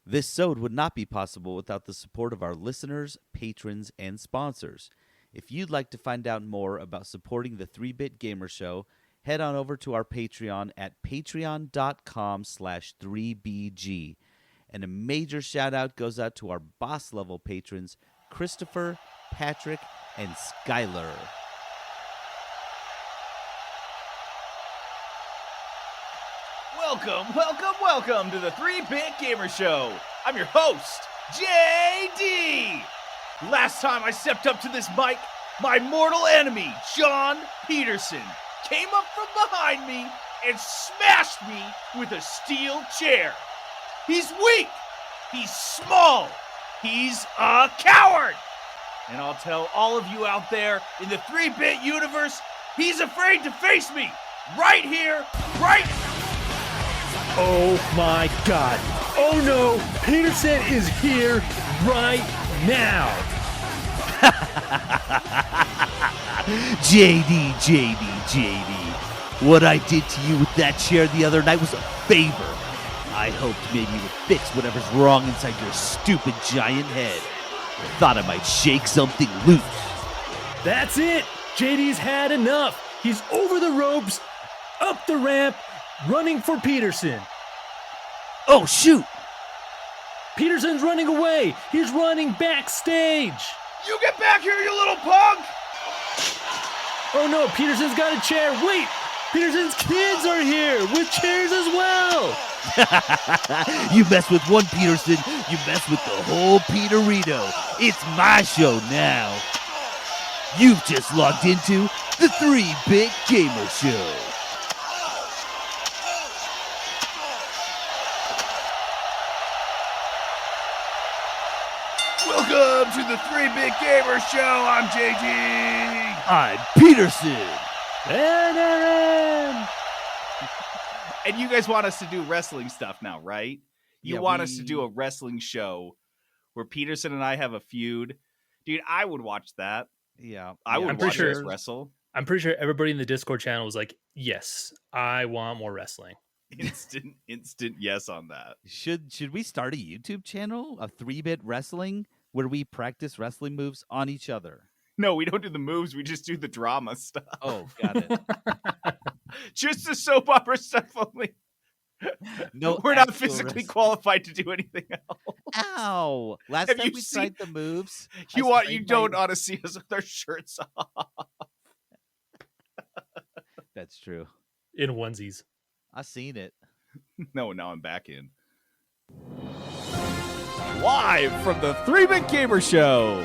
This sode would not be possible without the support of our listeners, patrons, and sponsors. If you'd like to find out more about supporting the 3-Bit Gamer Show, head on over to our Patreon at patreon.com/3BG. And a major shout out goes out to our boss level patrons, Christopher, Patrick, and Skylar. Welcome to the 3-Bit Gamer Show. I'm your host, JD. Last time I stepped up to this mic, my mortal enemy, John Peterson, came up from behind me and smashed me with a steel chair. He's weak. He's small. He's a coward. And I'll tell all of you out there in the 3-Bit universe, he's afraid to face me right here, right now. Oh my God. Oh no, Peterson is here right now. JD. What I did to you with that chair the other night was a favor. I hoped maybe you would fix whatever's wrong inside your stupid giant head. Thought I might shake something loose. That's it. JD's had enough. He's over the ropes, up the ramp, running for Peterson. Oh, shoot. Peterson's running away. He's running backstage. You get back here, you little punk! Oh no, Peterson's got a chair. Wait, Peterson's kids are here with chairs as well. You mess with one Peterson, you mess with the whole Peterito. It's my show now. You've just logged into the 3-Bit Gamer Show. Welcome to the 3-Bit Gamer Show. I'm JD. I'm Peterson. And Aaron. And you guys want us to do wrestling stuff now, right? You want us to do a wrestling show where Peterson and I have a feud. Dude, I would watch that. Yeah. I would watch us wrestle. I'm pretty sure everybody in the Discord channel was like, yes, I want more wrestling. Instant yes on that. Should we start a YouTube channel of 3-Bit Wrestling where we practice wrestling moves on each other? No, we don't do the moves. We just do the drama stuff. Oh, got it. Just the soap opera stuff only. No, we're not physically qualified to do anything else. Ow! Last time we tried the moves. You don't ought to see us with our shirts off. That's true. In onesies. I seen it. No, now I'm back in. Live from the 3-Bit Gamer Show.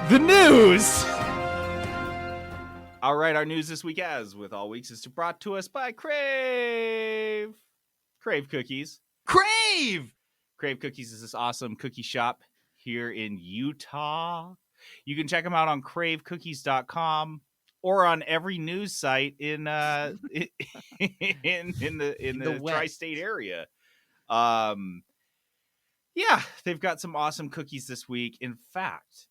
The news. All right, our news this week, as with all weeks, is brought to us by Crave Cookies. Crave Cookies is this awesome cookie shop here in Utah. You can check them out on cravecookies.com or on every news site in the tri-state area. Yeah, they've got some awesome cookies this week. In fact,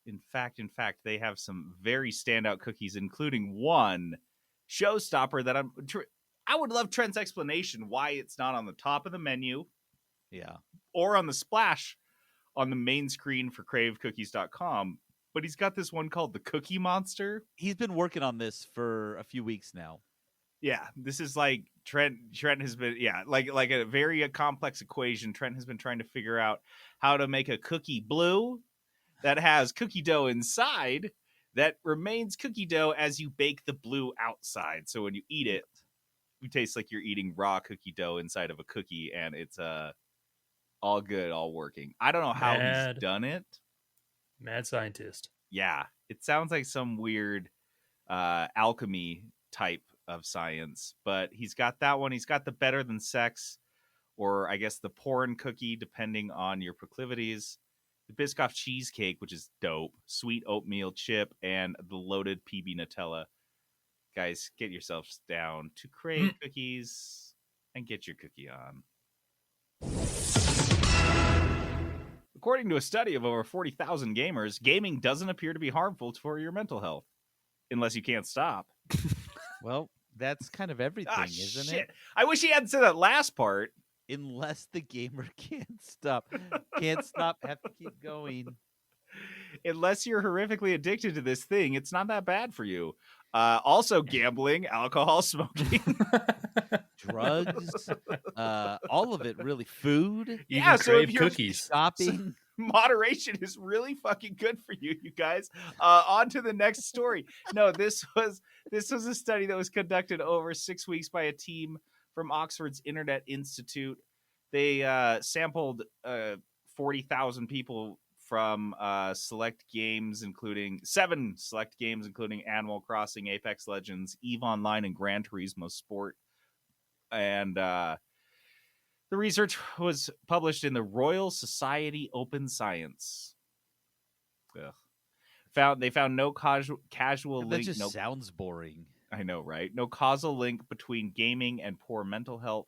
they have some very standout cookies, including one showstopper that I would love Trent's explanation why it's not on the top of the menu. Yeah. Or on the splash on the main screen for cravecookies.com. But he's got this one called the Cookie Monster. He's been working on this for a few weeks now. Yeah, this is like Trent has been, like a very complex equation. Trent has been trying to figure out how to make a cookie blue that has cookie dough inside that remains cookie dough as you bake the blue outside. So when you eat it, it tastes like you're eating raw cookie dough inside of a cookie, and it's all good, all working. I don't know how he's done it. Mad scientist. Yeah, it sounds like some weird alchemy type of science, but he's got that one. He's got the better than sex, or I guess the porn cookie, depending on your proclivities. The Biscoff cheesecake, which is dope. Sweet oatmeal chip, and the loaded PB Nutella. Guys, get yourselves down to Crave Cookies and get your cookie on. According to a study of over 40,000 gamers, gaming doesn't appear to be harmful for your mental health, unless you can't stop. Well, that's kind of everything, isn't it? I wish he hadn't said that last part. unless the gamer can't stop, have to keep going. Unless you're horrifically addicted to this thing, it's not that bad for you. Also, gambling, alcohol, smoking. Drugs, all of it really. Food, Even So if crave you're cookies. shopping. moderation is really fucking good for you, you guys. On to the next story. No, this was a study that was conducted over 6 weeks by a team from Oxford's Internet Institute. They sampled 40,000 people from select games, including 7 select games, including Animal Crossing, Apex Legends, EVE Online, and Gran Turismo Sport. And the research was published in the Royal Society Open Science. Ugh. They found no casual That link. just sounds boring. I know, right? No causal link between gaming and poor mental health,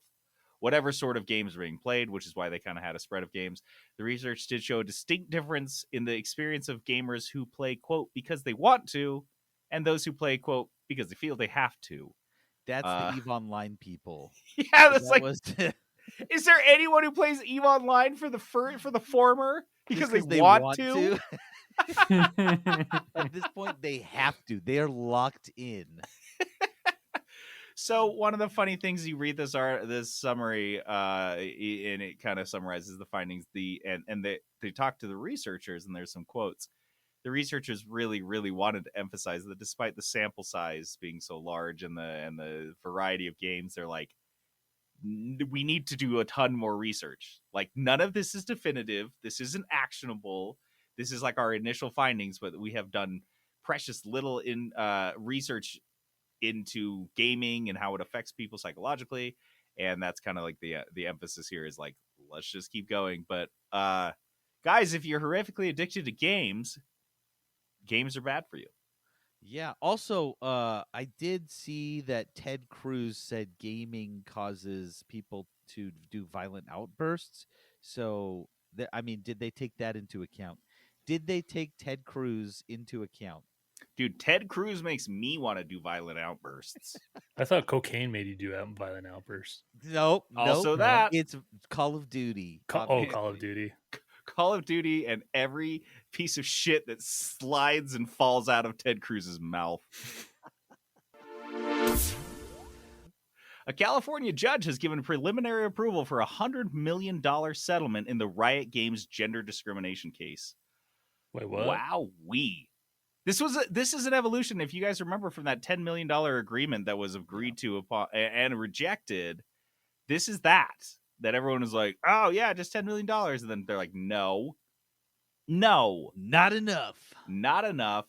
whatever sort of games are being played, which is why they kind of had a spread of games. The research did show a distinct difference in the experience of gamers who play, quote, because they want to, and those who play, quote, because they feel they have to. That's the EVE Online people. Yeah, that's That like. was Is there anyone who plays EVE Online for the former because just they want to? At this point, they have to. They are locked in. So one of the funny things, you read this summary, and it kind of summarizes the findings. And they talk to the researchers, and there's some quotes. The researchers really, really wanted to emphasize that despite the sample size being so large and the variety of games, they're like, we need to do a ton more research. Like, none of this is definitive. This isn't actionable. This is like our initial findings, but we have done precious little in research into gaming and how it affects people psychologically. And that's kind of like the emphasis here is like, let's just keep going. But guys, if you're horrifically addicted to games are bad for you. Yeah. Also, I did see that Ted Cruz said gaming causes people to do violent outbursts. So, did they take that into account? Did they take Ted Cruz into account? Dude, Ted Cruz makes me want to do violent outbursts. I thought cocaine made you do violent outbursts. Nope. Also nope. that. It's Call of Duty. Call of Duty. Call of Duty and every piece of shit that slides and falls out of Ted Cruz's mouth. A California judge has given preliminary approval for a $100 million settlement in the Riot Games gender discrimination case. Wait, what? Wowee. This is an evolution, if you guys remember, from that $10 million agreement that was agreed to upon and rejected. This is that everyone is like, oh yeah, just $10 million. And then they're like, no, not enough. Not enough.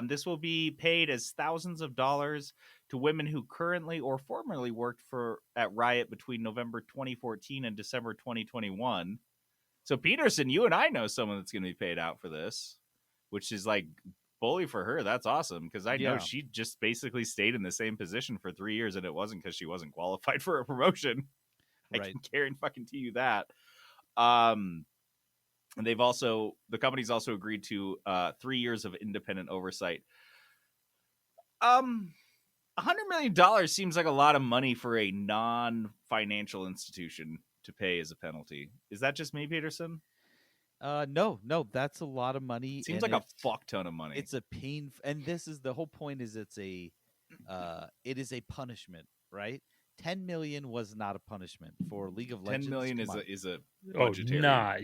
This will be paid as thousands of dollars to women who currently or formerly worked at Riot between November 2014 and December 2021. So Peterson, you and I know someone that's going to be paid out for this, which is like bully for her. That's awesome, because I know she just basically stayed in the same position for 3 years, and it wasn't because she wasn't qualified for a promotion. Right. I can guarantee you that. And the company's also agreed to 3 years of independent oversight. $100 million seems like a lot of money for a non-financial institution to pay as a penalty. Is that just me, Peterson? No, that's a lot of money. Seems like a fuck ton of money. It's a pain, and this is the whole point. Is it is a punishment, right? 10 million was not a punishment for League of Legends. 10 million is a budgetary note.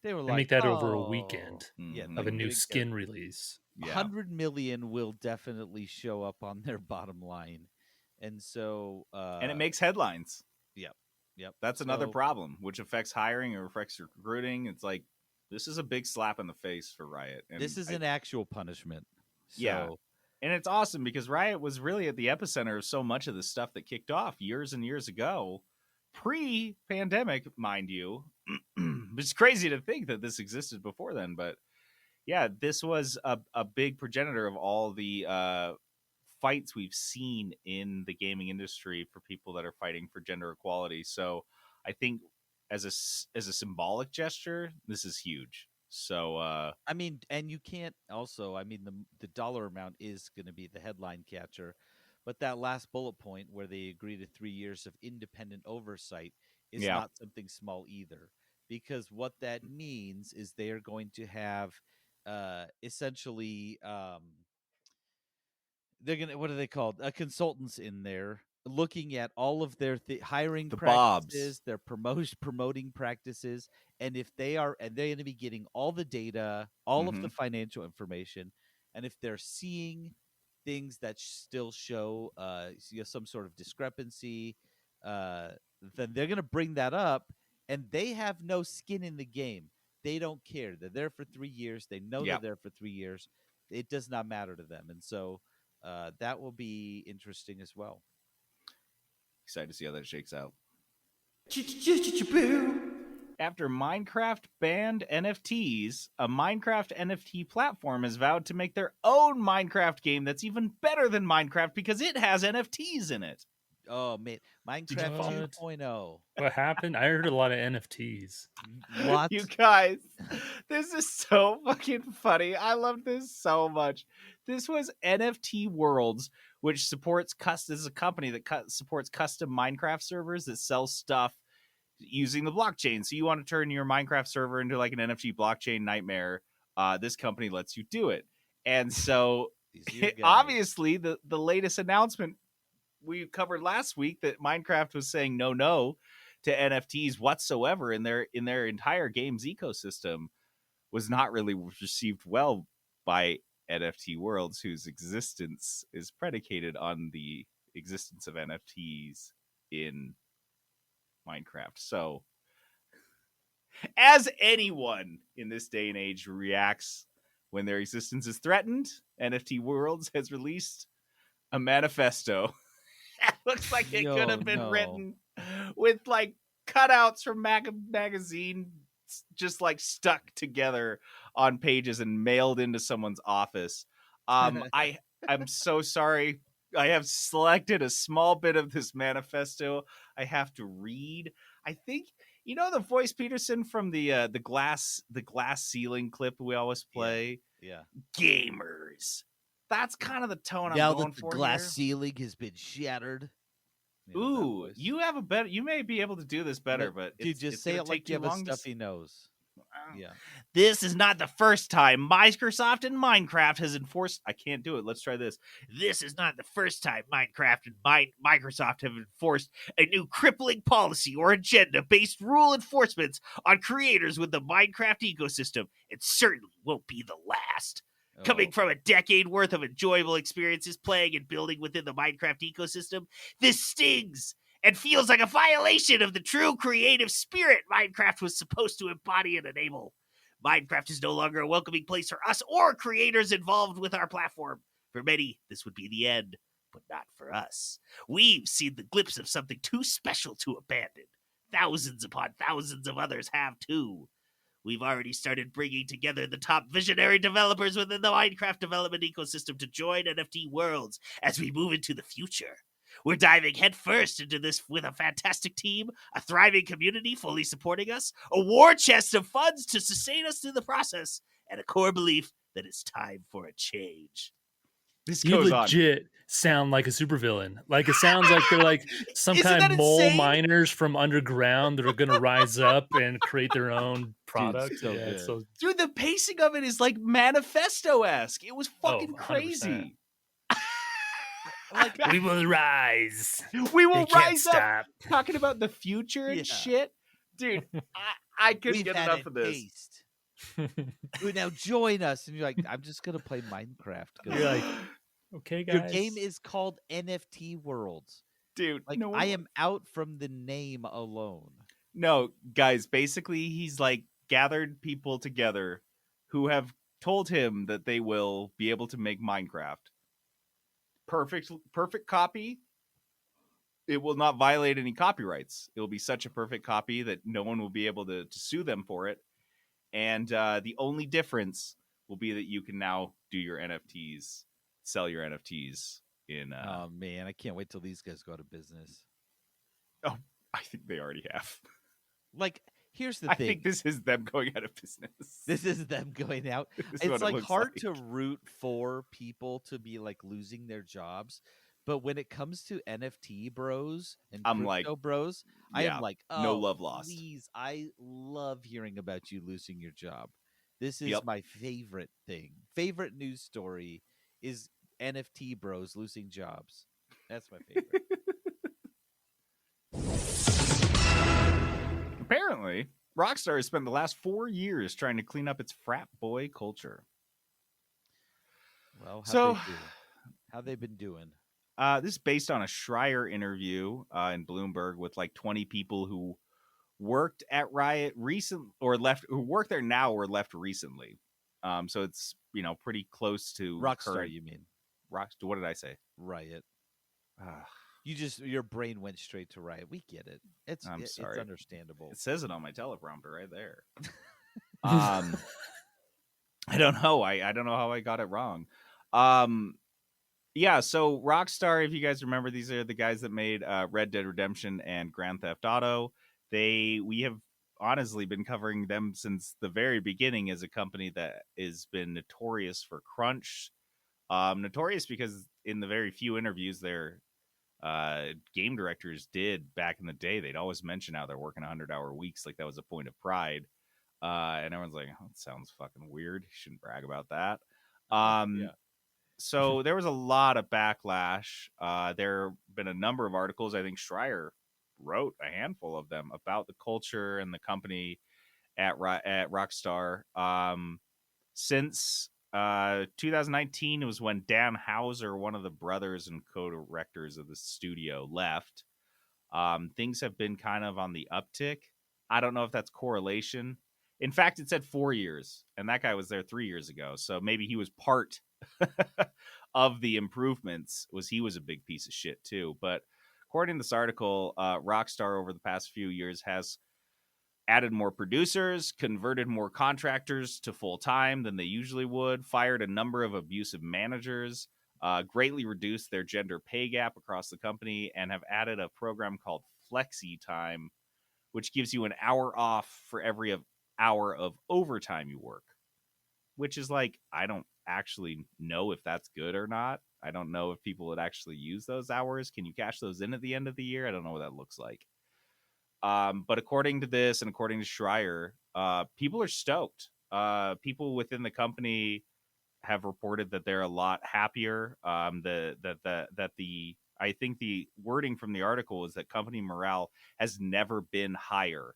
They were like, make that over a weekend of a new skin release. 100 million will definitely show up on their bottom line, and so and it makes headlines. Yep. That's another problem, which affects hiring or affects recruiting. It's like, this is a big slap in the face for Riot. And this is an actual punishment. So. Yeah. And it's awesome because Riot was really at the epicenter of so much of the stuff that kicked off years and years ago, pre-pandemic, mind you. It's crazy to think that this existed before then, but yeah, this was a big progenitor of all the fights we've seen in the gaming industry for people that are fighting for gender equality. So I think as a symbolic gesture, this is huge. So and you can't also, the dollar amount is going to be the headline catcher, but that last bullet point where they agree to 3 years of independent oversight is not something small either. Because what that means is they are going to have essentially they're gonna, what are they called, consultants in there looking at all of their hiring The practices, Bobs. their promoting practices, and if they are, and they're going to be getting all the data, all of the financial information, and if they're seeing things that still show some sort of discrepancy, then they're going to bring that up, and they have no skin in the game. They don't care. They're there for 3 years. They know they're there for 3 years. It does not matter to them, and so that will be interesting as well. Excited to see how that shakes out. After Minecraft banned NFTs, a Minecraft NFT platform has vowed to make their own Minecraft game that's even better than Minecraft because it has NFTs in it. Oh man, Minecraft 2.0. What happened? I heard a lot of NFTs. What? You guys, this is so fucking funny. I love this so much. This was NFT Worlds, which supports this is a company that supports custom Minecraft servers that sell stuff using the blockchain. So you want to turn your Minecraft server into like an NFT blockchain nightmare. This company lets you do it. And so obviously the latest announcement we covered last week that Minecraft was saying no to NFTs whatsoever in their entire game's ecosystem was not really received well by NFT Worlds, whose existence is predicated on the existence of NFTs in Minecraft. So as anyone in this day and age reacts when their existence is threatened, NFT Worlds has released a manifesto. It looks like it could have been written with like cutouts from magazine just like stuck together on pages and mailed into someone's office. I'm so sorry. I have selected a small bit of this manifesto I have to read. I think the voice Peterson from the glass ceiling clip we always play. Yeah. Gamers. That's kind of the tone I'm now going that the for glass here. ceiling has been shattered. Ooh, you have a better. You may be able to do this better, but dude, just say it like you have a stuffy nose. Yeah. This is not the first time Microsoft and Minecraft has enforced. I can't do it. Let's try this. This is not the first time Minecraft and Microsoft have enforced a new crippling policy or agenda-based rule enforcements on creators with the Minecraft ecosystem. It certainly won't be the last. Coming from a decade worth of enjoyable experiences playing and building within the Minecraft ecosystem, this stings and feels like a violation of the true creative spirit Minecraft was supposed to embody and enable. Minecraft is no longer a welcoming place for us or creators involved with our platform. For many, this would be the end, but not for us. We've seen the glimpse of something too special to abandon. Thousands upon thousands of others have too. We've already started bringing together the top visionary developers within the Minecraft development ecosystem to join NFT Worlds as we move into the future. We're diving headfirst into this with a fantastic team, a thriving community fully supporting us, a war chest of funds to sustain us through the process, and a core belief that it's time for a change. This you goes legit sound like a supervillain. Like it sounds like they're like some kind of mole miners from underground that are going to rise up and create their own product. Dude, Dude, the pacing of it is like manifesto-esque. It was fucking crazy. Like, we will rise. We will rise up. Talking about the future and shit. Dude, I couldn't get enough of this. Now join us. And you're like, I'm just going to play Minecraft. You're like, okay, guys. Your game is called NFT Worlds. Dude, like, I am out from the name alone. No, guys, basically he's like gathered people together who have told him that they will be able to make Minecraft. Perfect copy. It will not violate any copyrights. It will be such a perfect copy that no one will be able to sue them for it. And the only difference will be that you can now do your NFTs, sell your NFTs in. Oh man, I can't wait till these guys go out of business. Oh, I think they already have. Like, here's the thing. I think this is them going out of business. This is them going out. It's like hard to root for people to be like losing their jobs, But when it comes to NFT bros and I'm like, crypto bros, I am yeah, like, no oh, love lost. please. I love hearing about you losing your job. This is Yep. my favorite thing. Favorite news story is NFT bros losing jobs. That's my favorite. Apparently, Rockstar has spent the last 4 years trying to clean up its frat boy culture. Well, So, how they been doing? this is based on a Schreier interview in Bloomberg with like 20 people who worked at Riot recent or left, who work there now or left recently. So it's pretty close to Rockstar, current you mean? Rockstar. What did I say? Riot. Ah, Your brain went straight to Riot. We get it. It's sorry. understandable. It says it on my teleprompter right there. I don't know. I don't know how I got it wrong. Yeah, so Rockstar, if you guys remember, these are the guys that made Red Dead Redemption and Grand Theft Auto. We have honestly been covering them since the very beginning as a company that has been notorious for crunch. Notorious because in the very few interviews their game directors did back in the day, they'd always mention how they're working 100-hour weeks, like that was a point of pride. And everyone's like, oh, that sounds fucking weird. You shouldn't brag about that. Yeah. So there was a lot of backlash. There have been a number of articles. I think Schreier wrote a handful of them about the culture and the company at Rockstar. Since 2019 was when Dan Houser, one of the brothers and co-directors of the studio, left. Things have been kind of on the uptick. I don't know if that's correlation. In fact, it said 4 years, and that guy was there 3 years ago. So maybe he was part of the improvements. He was a big piece of shit too. But according to this article, Rockstar over the past few years has added more producers, converted more contractors to full time than they usually would, fired a number of abusive managers, greatly reduced their gender pay gap across the company, and have added a program called Flexi Time, which gives you an hour off for every hour of overtime you work. Which is like, I don't actually know if that's good or not. I don't know if people would actually use those hours. Can you cash those in at the end of the year? I don't know what that looks like. But according to this and according to Schreier, people are stoked. People within the company have reported that they're a lot happier. I think the wording from the article is that company morale has never been higher,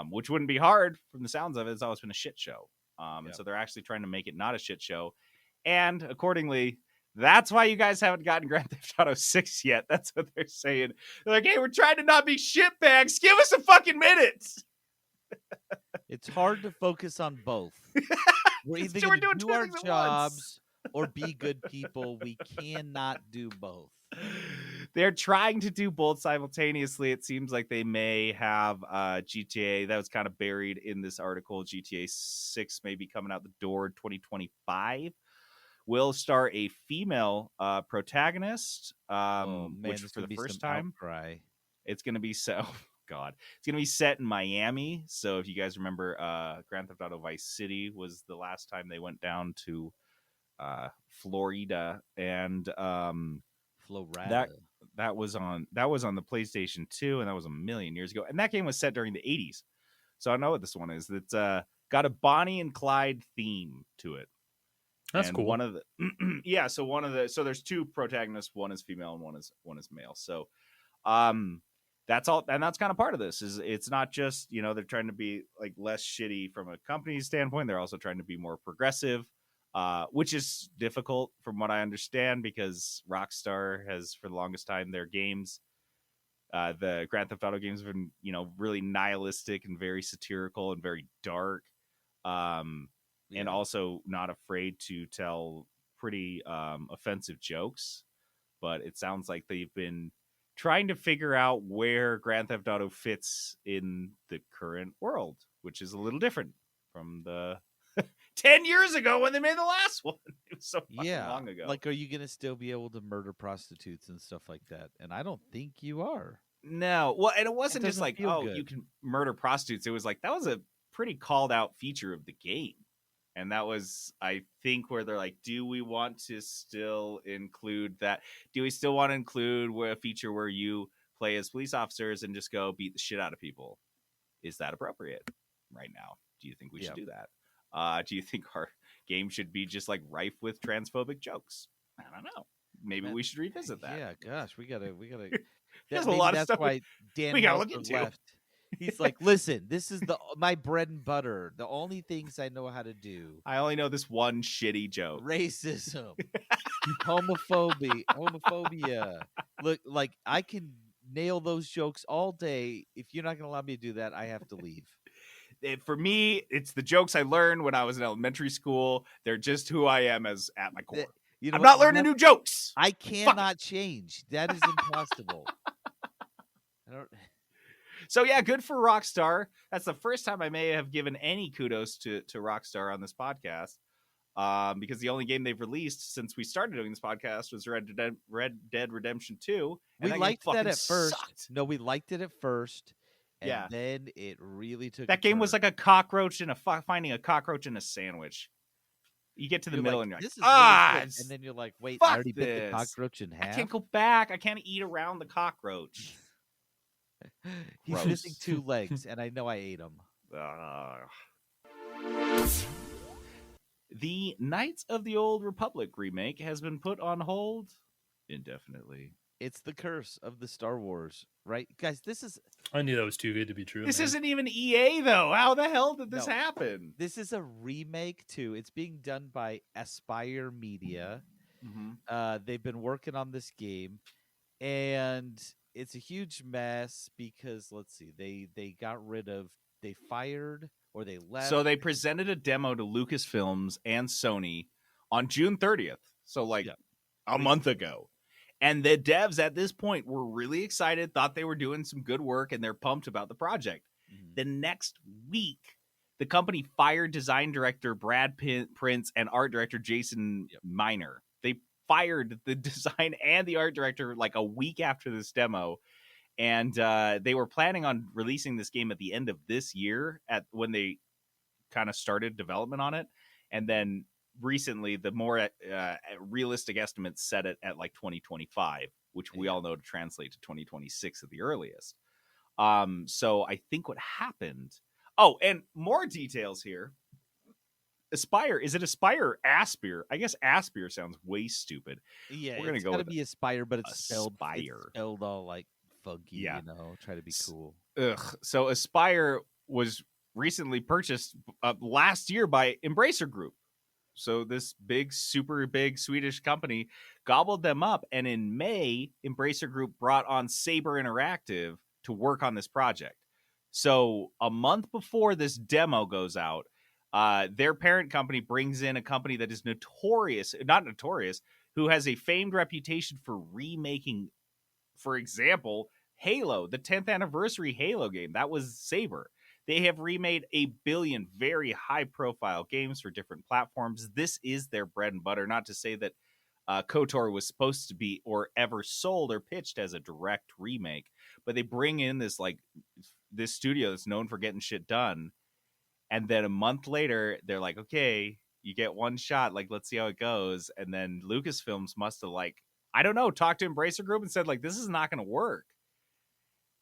which wouldn't be hard from the sounds of it. It's always been a shit show. And so they're actually trying to make it not a shit show. And accordingly, that's why you guys haven't gotten Grand Theft Auto 6 yet. That's what they're saying. They're like, hey, we're trying to not be shitbags. Give us a fucking minute. It's hard to focus on both. We're either going to do our jobs or be good people. We cannot do both. They're trying to do both simultaneously. It seems like they may have GTA. That was kind of buried in this article. GTA 6 may be coming out the door in 2025. Will star a female protagonist, which for the first time, outcry. It's going to be so. God, it's going to be set in Miami. So if you guys remember, Grand Theft Auto Vice City was the last time they went down to Florida, and Florida. that was on the PlayStation 2, and that was a million years ago. And that game was set during the 80s. So I know what this one is. It's got a Bonnie and Clyde theme to it. That's and cool. One of the so there's two protagonists. One is female and one is male. So that's all, and that's kind of part of this. Is it's not just they're trying to be like less shitty from a company standpoint. They're also trying to be more progressive. Which is difficult from what I understand because Rockstar has for the longest time their games, the Grand Theft Auto games have been, really nihilistic and very satirical and very dark. And also not afraid to tell pretty offensive jokes. But it sounds like they've been trying to figure out where Grand Theft Auto fits in the current world, which is a little different from the 10 years ago when they made the last one. It was so long ago. Like, are you going to still be able to murder prostitutes and stuff like that? And I don't think you are. No. Well, and it wasn't just like, oh, good. You can murder prostitutes. It was like, that was a pretty called out feature of the game. And that was, I think, where they're like, do we want to still include that? Do we still want to include a feature where you play as police officers and just go beat the shit out of people? Is that appropriate right now? Do you think we should do that? Do you think our game should be just like rife with transphobic jokes? I don't know. Maybe we should revisit that. Yeah, gosh, we gotta. There's a lot of stuff why Dan we gotta Meltzer look into. left. He's like, listen, this is my bread and butter. The only things I know how to do. I only know this one shitty joke. Racism, homophobia. Look, like I can nail those jokes all day. If you're not going to allow me to do that, I have to leave. For me, it's the jokes I learned when I was in elementary school. They're just who I am at my core. I'm not learning new jokes. I cannot change. That is impossible. I don't. So yeah, good for Rockstar. That's the first time I may have given any kudos to Rockstar on this podcast, because the only game they've released since we started doing this podcast was Red Dead Redemption 2. We liked that at first. Sucked. No, we liked it at first, and yeah. then it really took. That game was like a cockroach and finding a cockroach in a sandwich. You get to the middle and you're like, really and then you're like, wait, I already bit the cockroach in half. I can't go back. I can't eat around the cockroach. He's missing 2 legs, and I know I ate them. The Knights of the Old Republic remake has been put on hold indefinitely. It's the curse of the Star Wars, right? Guys, this is... I knew that was too good to be true. This isn't even EA, though. How the hell did this happen? This is a remake, too. It's being done by Aspire Media. Mm-hmm. They've been working on this game, and... it's a huge mess because, let's see, they fired or they left. So they presented a demo to Lucasfilms and Sony on June 30th. So a month ago. And the devs at this point were really excited, thought they were doing some good work, and they're pumped about the project. Mm-hmm. The next week, the company fired design director Brad Prince and art director Jason Miner. They fired the design and the art director like a week after this demo, and they were planning on releasing this game at the end of this year when they kind of started development on it. And then recently the more realistic estimates set it at like 2025, which we all know to translate to 2026 at the earliest. So I think what happened, and more details here. Aspire, is it Aspire or Aspire? I guess Aspire sounds way stupid. Yeah, we're gonna it's go gotta with be Aspire, but it's spelled all like funky. Yeah. Try to be cool. So Aspire was recently purchased last year by Embracer Group. So this super big Swedish company gobbled them up, and in May, Embracer Group brought on Saber Interactive to work on this project. So a month before this demo goes out, their parent company brings in a company that is who has a famed reputation for remaking, for example, Halo, the 10th anniversary Halo game. That was Saber. They have remade 1 billion very high-profile games for different platforms. This is their bread and butter. Not to say that KOTOR was supposed to be or ever sold or pitched as a direct remake, but they bring in this studio that's known for getting shit done. And then a month later, they're like, okay, you get one shot. Like, let's see how it goes. And then Lucasfilms must have, talked to Embracer Group and said, this is not going to work.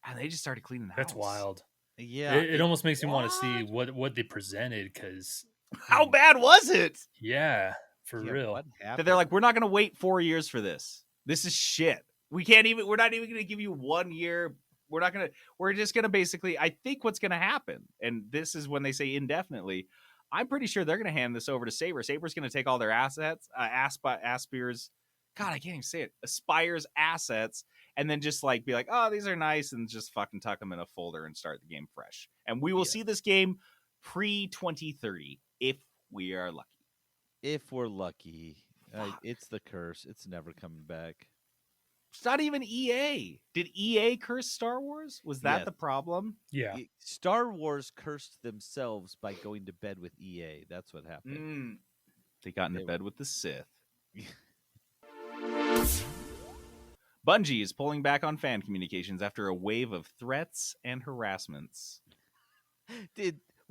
And they just started cleaning the house. That's wild. Yeah. It almost makes me want to see what they presented, because... How bad was it? Yeah, real. What happened? That they're like, we're not going to wait 4 years for this. This is shit. We're not even going to give you 1 year. We're just going to basically, I think what's going to happen, and this is when they say indefinitely, I'm pretty sure they're going to hand this over to Saber. Saber's going to take all their assets, Aspire's, God, I can't even say it, Aspire's assets, and then just be like, oh, these are nice, and just fucking tuck them in a folder and start the game fresh. And we will see this game pre-2030, if we are lucky. If we're lucky. It's the curse. It's never coming back. It's not even EA. Did EA curse Star Wars? Was that the problem? Yeah. Star Wars cursed themselves by going to bed with EA. That's what happened. They got into bed with the Sith. Bungie is pulling back on fan communications after a wave of threats and harassments.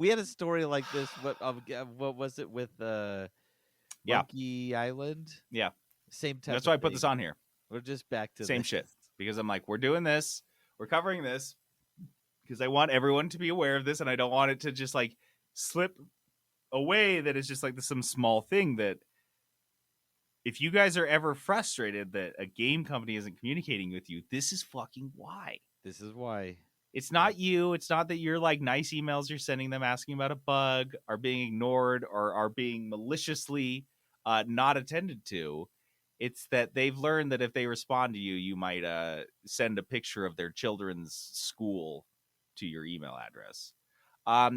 We had a story like this. What was it with Yeah. Monkey Island? Yeah. Same type. That's why I put this on here. We're just back to Same this. shit. Because I'm like, we're doing this. We're covering this. Because I want everyone to be aware of this, and I don't want it to just like slip away that it's just like some small thing that if you guys are ever frustrated that a game company isn't communicating with you, this is fucking why. This is why. It's not you. It's not that you're like nice emails you're sending them asking about a bug are being ignored or are being maliciously not attended to. It's that they've learned that if they respond to you, you might send a picture of their children's school to your email address.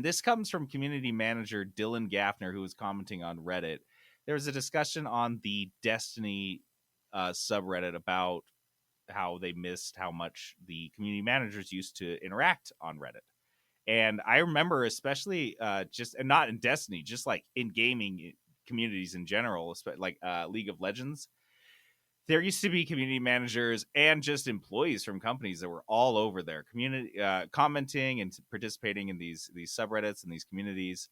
This comes from community manager Dylan Gaffner, who was commenting on Reddit. There was a discussion on the Destiny subreddit about how they missed how much the community managers used to interact on Reddit. And I remember especially just, and not in Destiny, just like in gaming communities in general, like League of Legends, there used to be community managers and just employees from companies that were all over their community, commenting and participating in these subreddits and these communities.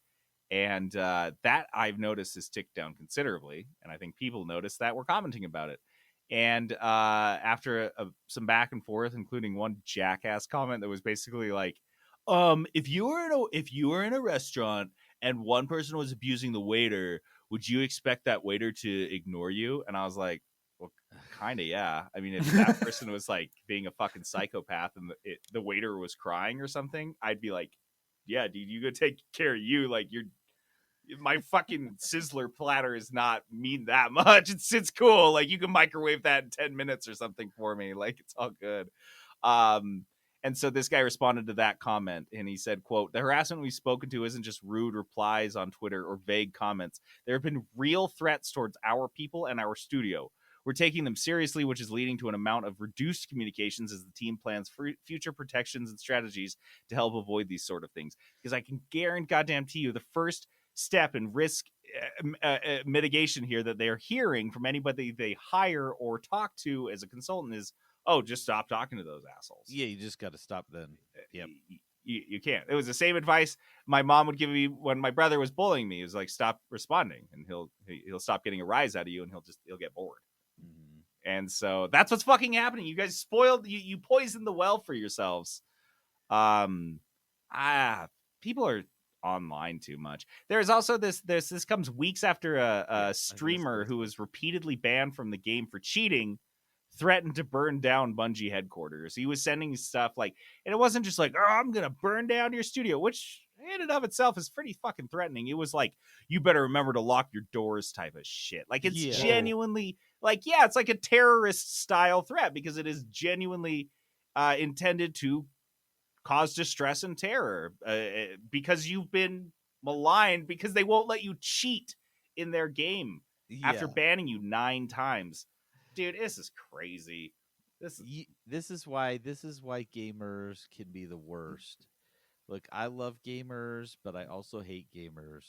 And that I've noticed has ticked down considerably. And I think people notice that we're commenting about it. And after some back and forth, including one jackass comment that was basically like, if you were in a restaurant and one person was abusing the waiter, would you expect that waiter to ignore you? And I was like, well, kind of, yeah. I mean, if that person was like being a fucking psychopath and the waiter was crying or something, I'd be like, yeah, dude, you go take care of you. Like, my fucking sizzler platter is not mean that much. It's cool. Like, you can microwave that in 10 minutes or something for me. Like, it's all good. And so this guy responded to that comment and he said, quote, "The harassment we've spoken to isn't just rude replies on Twitter or vague comments. There have been real threats towards our people and our studio. We're taking them seriously, which is leading to an amount of reduced communications as the team plans for future protections and strategies to help avoid these sort of things." Because I can guarantee you the first step in risk mitigation here that they're hearing from anybody they hire or talk to as a consultant is, oh, just stop talking to those assholes. Yeah, you just got to stop then. Yep. You can't. It was the same advice my mom would give me when my brother was bullying me. It was like, stop responding and he'll stop getting a rise out of you and he'll get bored. Mm-hmm. And so that's what's fucking happening. You guys spoiled, you poisoned the well for yourselves. People are online too much. There's also this comes weeks after a streamer who was repeatedly banned from the game for cheating threatened to burn down Bungie headquarters. He was sending stuff like, and it wasn't just like, oh, I'm gonna burn down your studio, which in and of itself is pretty fucking threatening. It was like, you better remember to lock your doors type of shit. Like, it's genuinely like, yeah, it's like a terrorist style threat because it is genuinely intended to cause distress and terror because you've been maligned because they won't let you cheat in their game after banning you 9 times. Dude, this is crazy. This is why gamers can be the worst. Look, I love gamers, but I also hate gamers.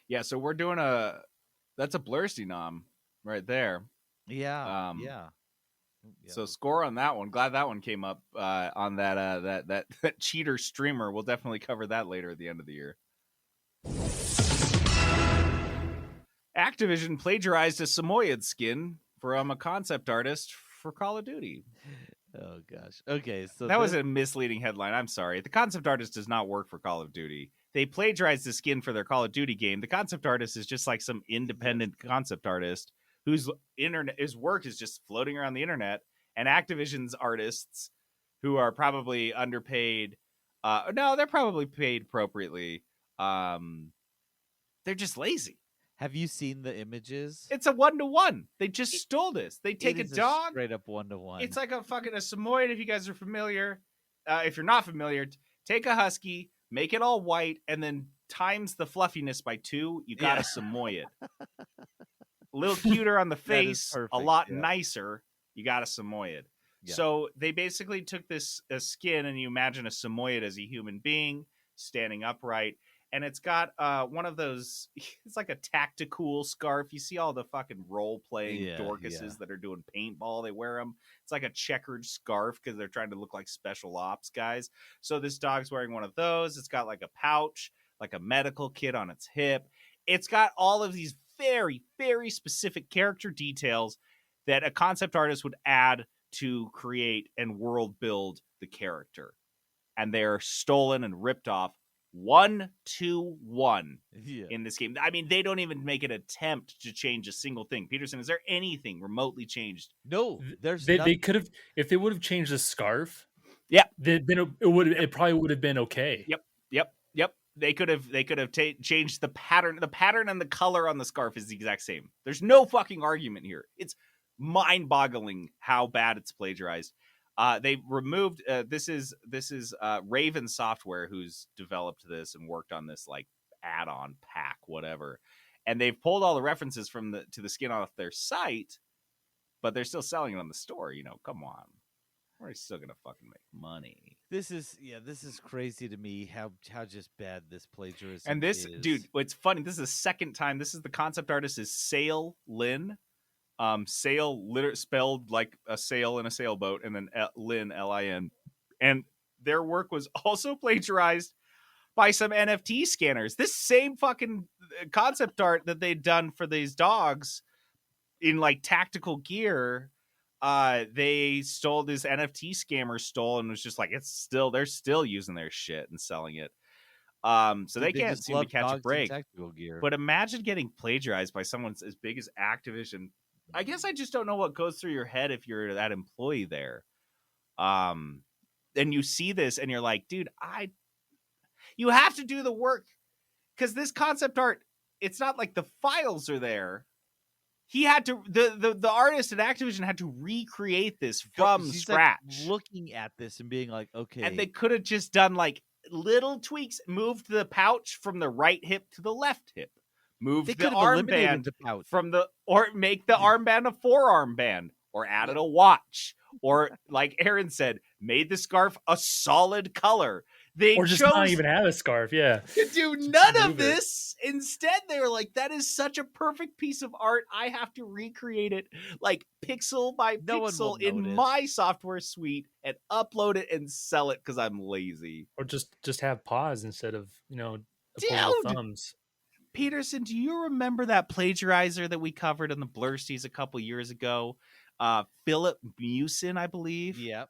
Yeah, so we're doing that's a Blursty nom right there. Yeah. Yeah. So score on that one. Glad that one came up on that cheater streamer. We'll definitely cover that later at the end of the year. Activision plagiarized a Samoyed skin from a concept artist for Call of Duty. Oh gosh. Okay, so that was a misleading headline. I'm sorry. The concept artist does not work for Call of Duty. They plagiarized the skin for their Call of Duty game. The concept artist is just like some independent concept artist whose work is just floating around the internet, and Activision's artists, who are probably underpaid, no, they're probably paid appropriately. They're just lazy. Have you seen the images? It's a 1-to-1. They just stole this. They take a dog, straight up 1-to-1. It's like a Samoyed. If you guys are familiar, if you're not familiar, take a husky, make it all white, and then times the fluffiness by 2. You got a Samoyed. A little cuter on the face, perfect, a lot nicer. You got a Samoyed. Yeah. So they basically took this skin, and you imagine a Samoyed as a human being standing upright, and it's got one of those. It's like a tactical scarf. You see all the fucking role playing Dorcases that are doing paintball. They wear them. It's like a checkered scarf because they're trying to look like special ops guys. So this dog's wearing one of those. It's got like a pouch, like a medical kit on its hip. It's got all of these very, very specific character details that a concept artist would add to create and world build the character. And they're stolen and ripped off 1-1 in this game. I mean, they don't even make an attempt to change a single thing. Peterson, is there anything remotely changed? No, there's they could have, if they would have changed the scarf. Yeah, then it probably would have been okay. Yep. They could have changed the pattern. The pattern and the color on the scarf is the exact same. There's no fucking argument here. It's mind-boggling how bad it's plagiarized. They removed this is Raven Software who's developed this and worked on this like add-on pack, whatever. And they've pulled all the references to the skin off their site, but they're still selling it on the store. You know, come on. We're still gonna fucking make money. This is crazy to me how just bad this plagiarism and this is. Dude, it's funny. This is the second time. This is the concept artist is Sail Lin. Sail spelled like a sail in a sailboat, and then Lin Lin. And their work was also plagiarized by some NFT scanners. This same fucking concept art that they'd done for these dogs in like tactical gear. They stole this NFT scammer stole and was just like, they're still using their shit and selling it. So they can't seem to catch a break. But imagine getting plagiarized by someone as big as Activision. I guess I just don't know what goes through your head if you're that employee there. And you see this and you're like, dude, you have to do the work because this concept art, it's not like the files are there. He had to the artist at Activision had to recreate this from scratch. Like looking at this and being like, okay. And they could have just done like little tweaks, moved the pouch from the right hip to the left hip. Move the armband or make the armband a forearm band, or added a watch, or like Aaron said, made the scarf a solid color. Or just not even have a scarf, to do none of this. Instead, they were like, that is such a perfect piece of art. I have to recreate it like pixel by pixel in my software suite and upload it and sell it because I'm lazy. Or just have paws instead of, thumbs. Peterson, do you remember that plagiarizer that we covered in the Blursties a couple years ago? Philip Musin, I believe. Yep.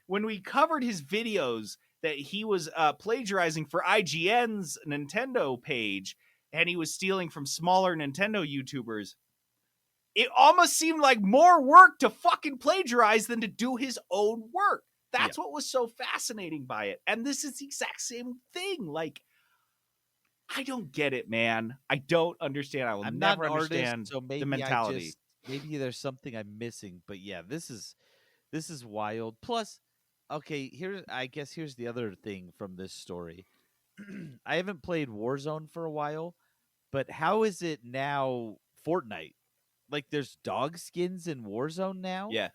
When we covered his videos that he was plagiarizing for IGN's Nintendo page, and he was stealing from smaller Nintendo YouTubers, it almost seemed like more work to fucking plagiarize than to do his own work. That's what was so fascinating by it. And this is the exact same thing. Like, I don't get it, man. I don't understand. I will never understand the mentality. Maybe there's something I'm missing, but yeah, this is wild. Plus, okay, here's the other thing from this story. I haven't played Warzone for a while, but how is it now Fortnite? Like, there's dog skins in Warzone now? Yeah.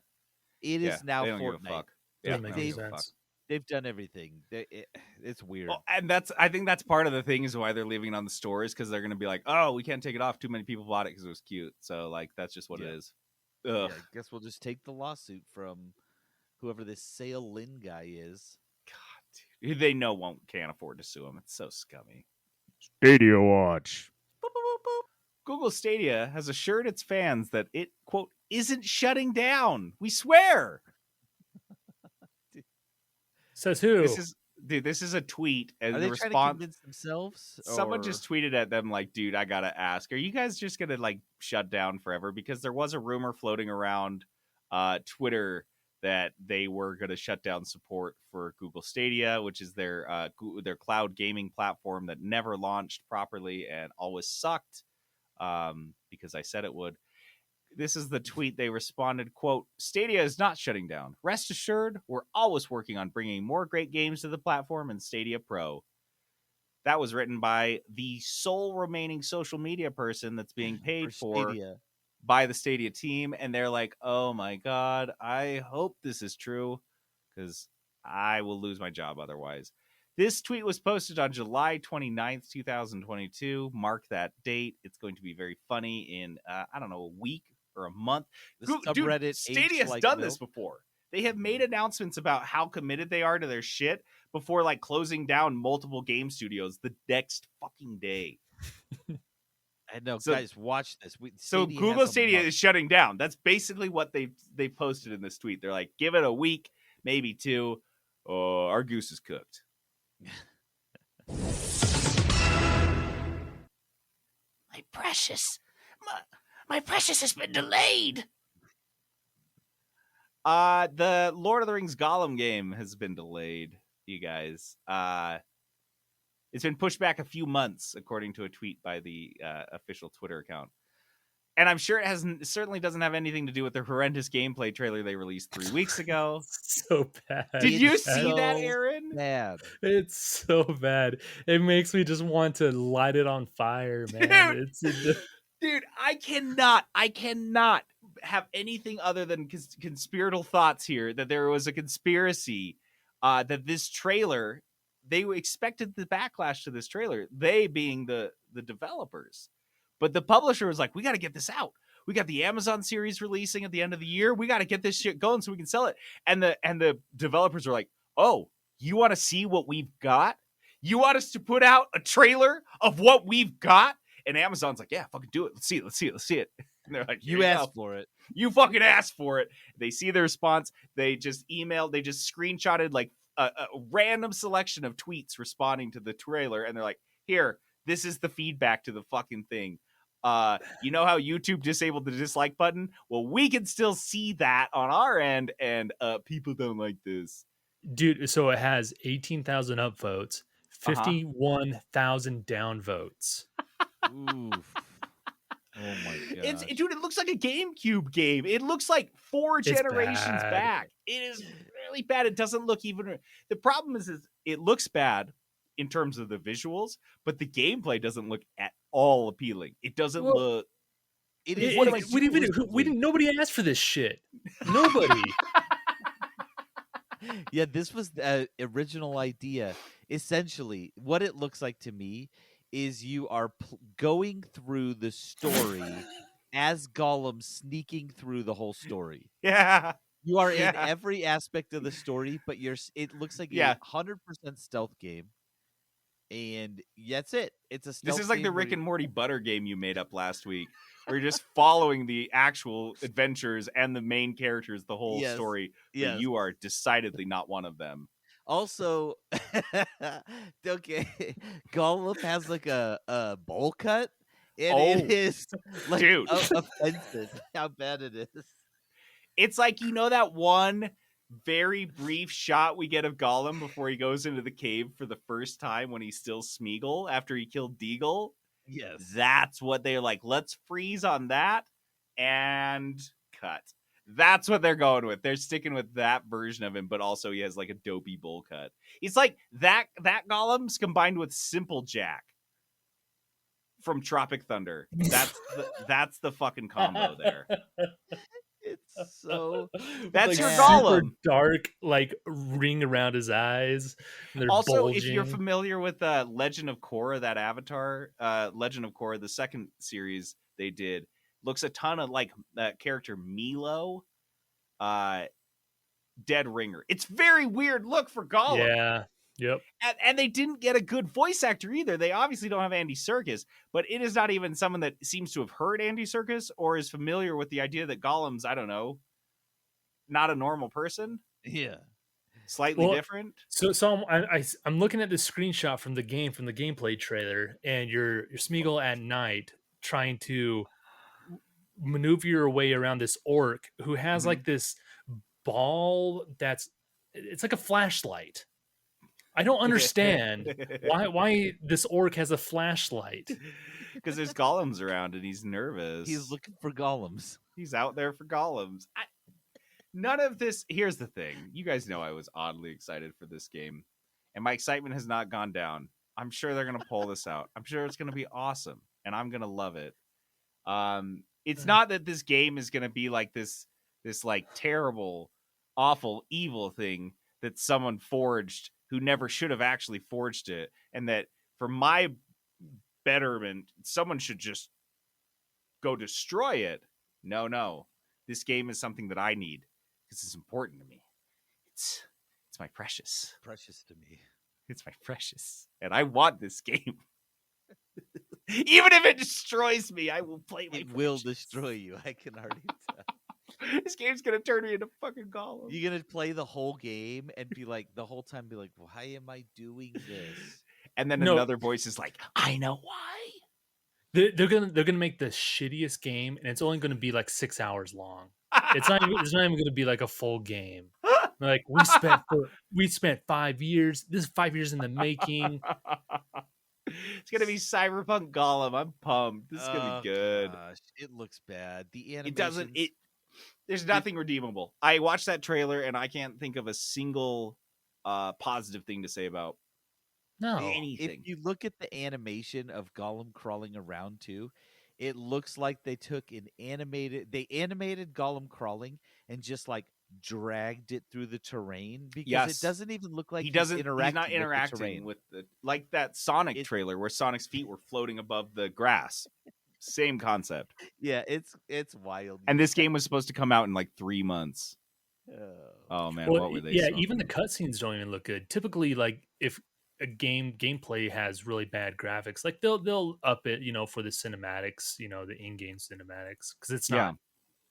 It is now they don't Fortnite. Give a fuck. They've done everything. It's weird. Well, and I think that's part of the thing is why they're leaving it on the stores, because they're going to be like, oh, we can't take it off. Too many people bought it because it was cute. So, like, that's just what it is. Ugh. Yeah, I guess we'll just take the lawsuit from whoever this Sail Lin guy is. God, dude. They can't afford to sue him. It's so scummy. Stadia Watch. Boop, boop, boop, boop. Google Stadia has assured its fans that it, quote, isn't shutting down. We swear. Says who? This is a tweet. And are they trying to convince themselves? Someone just tweeted at them like, dude, I got to ask, are you guys just going to like shut down forever? Because there was a rumor floating around Twitter that they were going to shut down support for Google Stadia, which is their cloud gaming platform that never launched properly and always sucked because I said it would. This is the tweet they responded, quote, Stadia is not shutting down. Rest assured, we're always working on bringing more great games to the platform and Stadia Pro. That was written by the sole remaining social media person that's being paid for by the Stadia team. And they're like, oh my God, I hope this is true because I will lose my job otherwise. This tweet was posted on July 29th, 2022. Mark that date. It's going to be very funny in, I don't know, a week or a month. The subreddit Stadia has like done milk. this before. They have made announcements about how committed they are to their shit before like closing down multiple game studios the next fucking day. I know, So- guys, watch this. So Stadia Google has a Stadia month. is shutting down. That's basically what they posted in this tweet. They're like, give it a week, maybe two. Our goose is cooked. My precious. My precious has been delayed. The Lord of the Rings Gollum game has been delayed, you guys. It's been pushed back a few months, according to a tweet by the official Twitter account. And I'm sure it certainly doesn't have anything to do with the horrendous gameplay trailer they released 3 weeks ago. So bad. Did you It's see that, so Aaron? bad. It's so bad. It makes me just want to light it on fire, man. Dude, I cannot have anything other than conspiratorial thoughts here that there was a conspiracy that this trailer, they expected the backlash to this trailer, they being the developers. But the publisher was like, we got to get this out. We got the Amazon series releasing at the end of the year. We got to get this shit going so we can sell it. And the developers are like, oh, you want to see what we've got? You want us to put out a trailer of what we've got? And Amazon's like, yeah, fucking do it. Let's see it. And they're like, You asked for it. You fucking asked for it. They see the response. They just screenshotted like a random selection of tweets responding to the trailer. And they're like, here, this is the feedback to the fucking thing. You know how YouTube disabled the dislike button? Well, we can still see that on our end, and people don't like this. Dude, so it has 18,000 upvotes, 51,000 downvotes. Oof. Oh my god. Dude, it looks like a GameCube game. It looks like 4 generations bad. back. It is really bad. It doesn't look even. The problem is it looks bad in terms of the visuals, but the gameplay doesn't look at all appealing. It doesn't look. It is. Nobody asked for this shit. Nobody. Yeah, this was the original idea. Essentially, what it looks like to me is you are going through the story as Gollum, sneaking through the whole story. Yeah. You are in every aspect of the story, but it looks like a 100% stealth game. And that's it. It's a stealth This is like game the where Rick and Morty butter game you made up last week, where you're just following the actual adventures and the main characters the whole story. But you are decidedly not one of them. Also, okay, Gollum has like a bowl cut, and it is like dude. Offensive how bad it is. It's like, you know, that one very brief shot we get of Gollum before he goes into the cave for the first time when he's still Smeagol after he killed Deagle? Yes. That's what they're like, let's freeze on that and cut. That's what they're going with. They're sticking with that version of him, but also he has like a dopey bowl cut. It's like that Gollum's combined with Simple Jack from Tropic Thunder. That's the fucking combo there. It's so that's like your super Gollum. Dark, like ring around his eyes. They're Also, bulging. if you're familiar with Legend of Korra, that Avatar, Legend of Korra, the second series they did, looks a ton of like that character Milo, Dead Ringer. It's very weird look for Gollum. Yeah. Yep. And they didn't get a good voice actor either. They obviously don't have Andy Serkis, but it is not even someone that seems to have heard Andy Serkis or is familiar with the idea that Gollum's, I don't know, not a normal person. Yeah. Slightly different. So I'm looking at this screenshot from the gameplay trailer, and you're Smeagol at night trying to maneuver your way around this orc who has like this ball it's like a flashlight. I don't understand why this orc has a flashlight. Because there's golems around and he's nervous. He's looking for golems. He's out there for golems. None of this. Here's the thing. You guys know I was oddly excited for this game, and my excitement has not gone down. I'm sure they're going to pull this out. I'm sure it's going to be awesome, and I'm going to love it. It's not that this game is going to be like this like terrible, awful, evil thing that someone forged who never should have actually forged it, and that for my betterment, someone should just go destroy it. No. This game is something that I need because it's important to me. It's my precious. Precious to me. It's my precious. And I want this game. Even if it destroys me, I will play my It will precious. destroy you. I can already tell. This game's gonna turn me into fucking Gollum. You're gonna play the whole game and be like, the whole time, be like, why am I doing this? And then No. another voice is like, I know why. They're gonna make the shittiest game, and it's only gonna be like 6 hours long. It's not even gonna be like a full game. Like we spent 5 years. This is 5 years in the making. It's gonna be Cyberpunk Gollum. I'm pumped. This is gonna be good. Gosh, it looks bad. The animation. It doesn't. There's nothing redeemable. I watched that trailer and I can't think of a single positive thing to say about No, anything. If you look at the animation of Gollum crawling around too, it looks like they animated Gollum crawling and just like dragged it through the terrain because Yes. it doesn't even look like He doesn't. He's He's not interacting interacting with with the like that Sonic trailer where Sonic's feet were floating above the grass. Same concept. Yeah, it's wild. And this game was supposed to come out in like 3 months. Oh man, well, what were they? yeah, smoking? even the cutscenes don't even look good. Typically, like if a gameplay has really bad graphics, like they'll up it, for the cinematics, the in-game cinematics, because it's not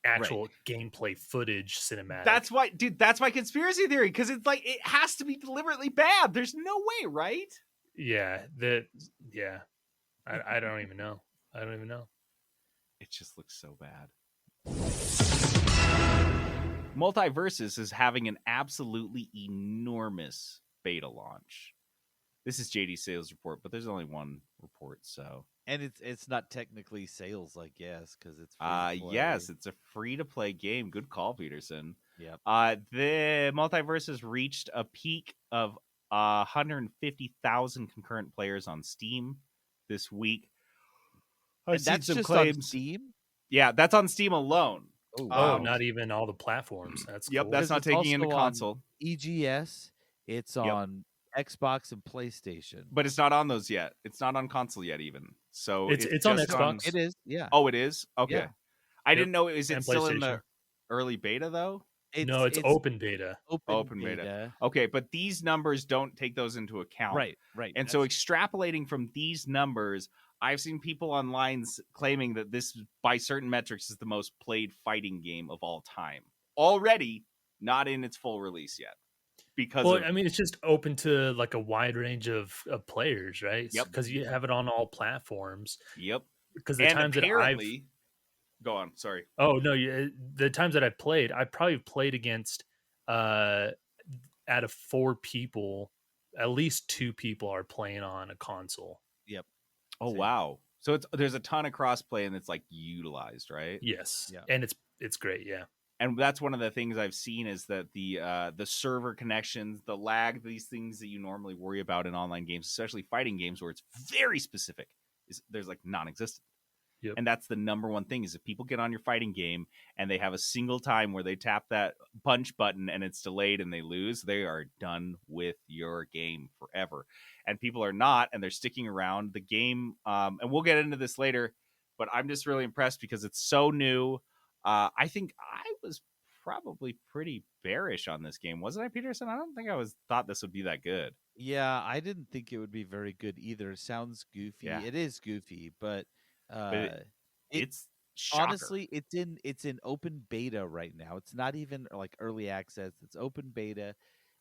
actual gameplay footage cinematic. That's why, dude. That's my conspiracy theory because it's like it has to be deliberately bad. There's no way, right? Yeah, I don't even know. It just looks so bad. Multiversus is having an absolutely enormous beta launch. This is JD's sales report, but there's only one report, so. And it's not technically sales, I guess, because it's yes, it's a free-to-play game. Good call, Peterson. Yep. The Multiversus reached a peak of 150,000 concurrent players on Steam this week. And that's just on Steam? Yeah, that's on Steam alone. Oh, not even all the platforms. That's Yep, cool. that's not taking into console. EGS, it's on Xbox and PlayStation, but it's not on those yet. It's not on console yet, even. So it's on Xbox. It is, yeah. Oh, it is. Okay, yeah. I didn't know. Is it And still in the early beta though? No, it's open beta. Open beta. Okay, but these numbers don't take those into account. Right. And so extrapolating from these numbers, I've seen people online claiming that this, by certain metrics, is the most played fighting game of all time. Already not in its full release yet. Because I mean, it's just open to like a wide range of players, right? Yep. Because you have it on all platforms. Yep. Because the times that I've go on, sorry. Oh no, the times that I've played, I probably played against out of 4 people, at least 2 people are playing on a console. Yep. Oh wow. So there's a ton of crossplay and it's like utilized, right? Yes. Yeah. And it's great, yeah. And that's one of the things I've seen is that the server connections, the lag, these things that you normally worry about in online games, especially fighting games where it's very specific, there's like non-existent. Yep. And that's the number one thing is if people get on your fighting game and they have a single time where they tap that punch button and it's delayed and they lose, they are done with your game forever. And people are not, and they're sticking around. The game, and we'll get into this later, but I'm just really impressed because it's so new. I think I was probably pretty bearish on this game, wasn't I, Peterson? I don't think I thought this would be that good. Yeah, I didn't think it would be very good either. It sounds goofy. Yeah. It is goofy, but it's honestly, it's in open beta right now. It's not even like early access. It's open beta,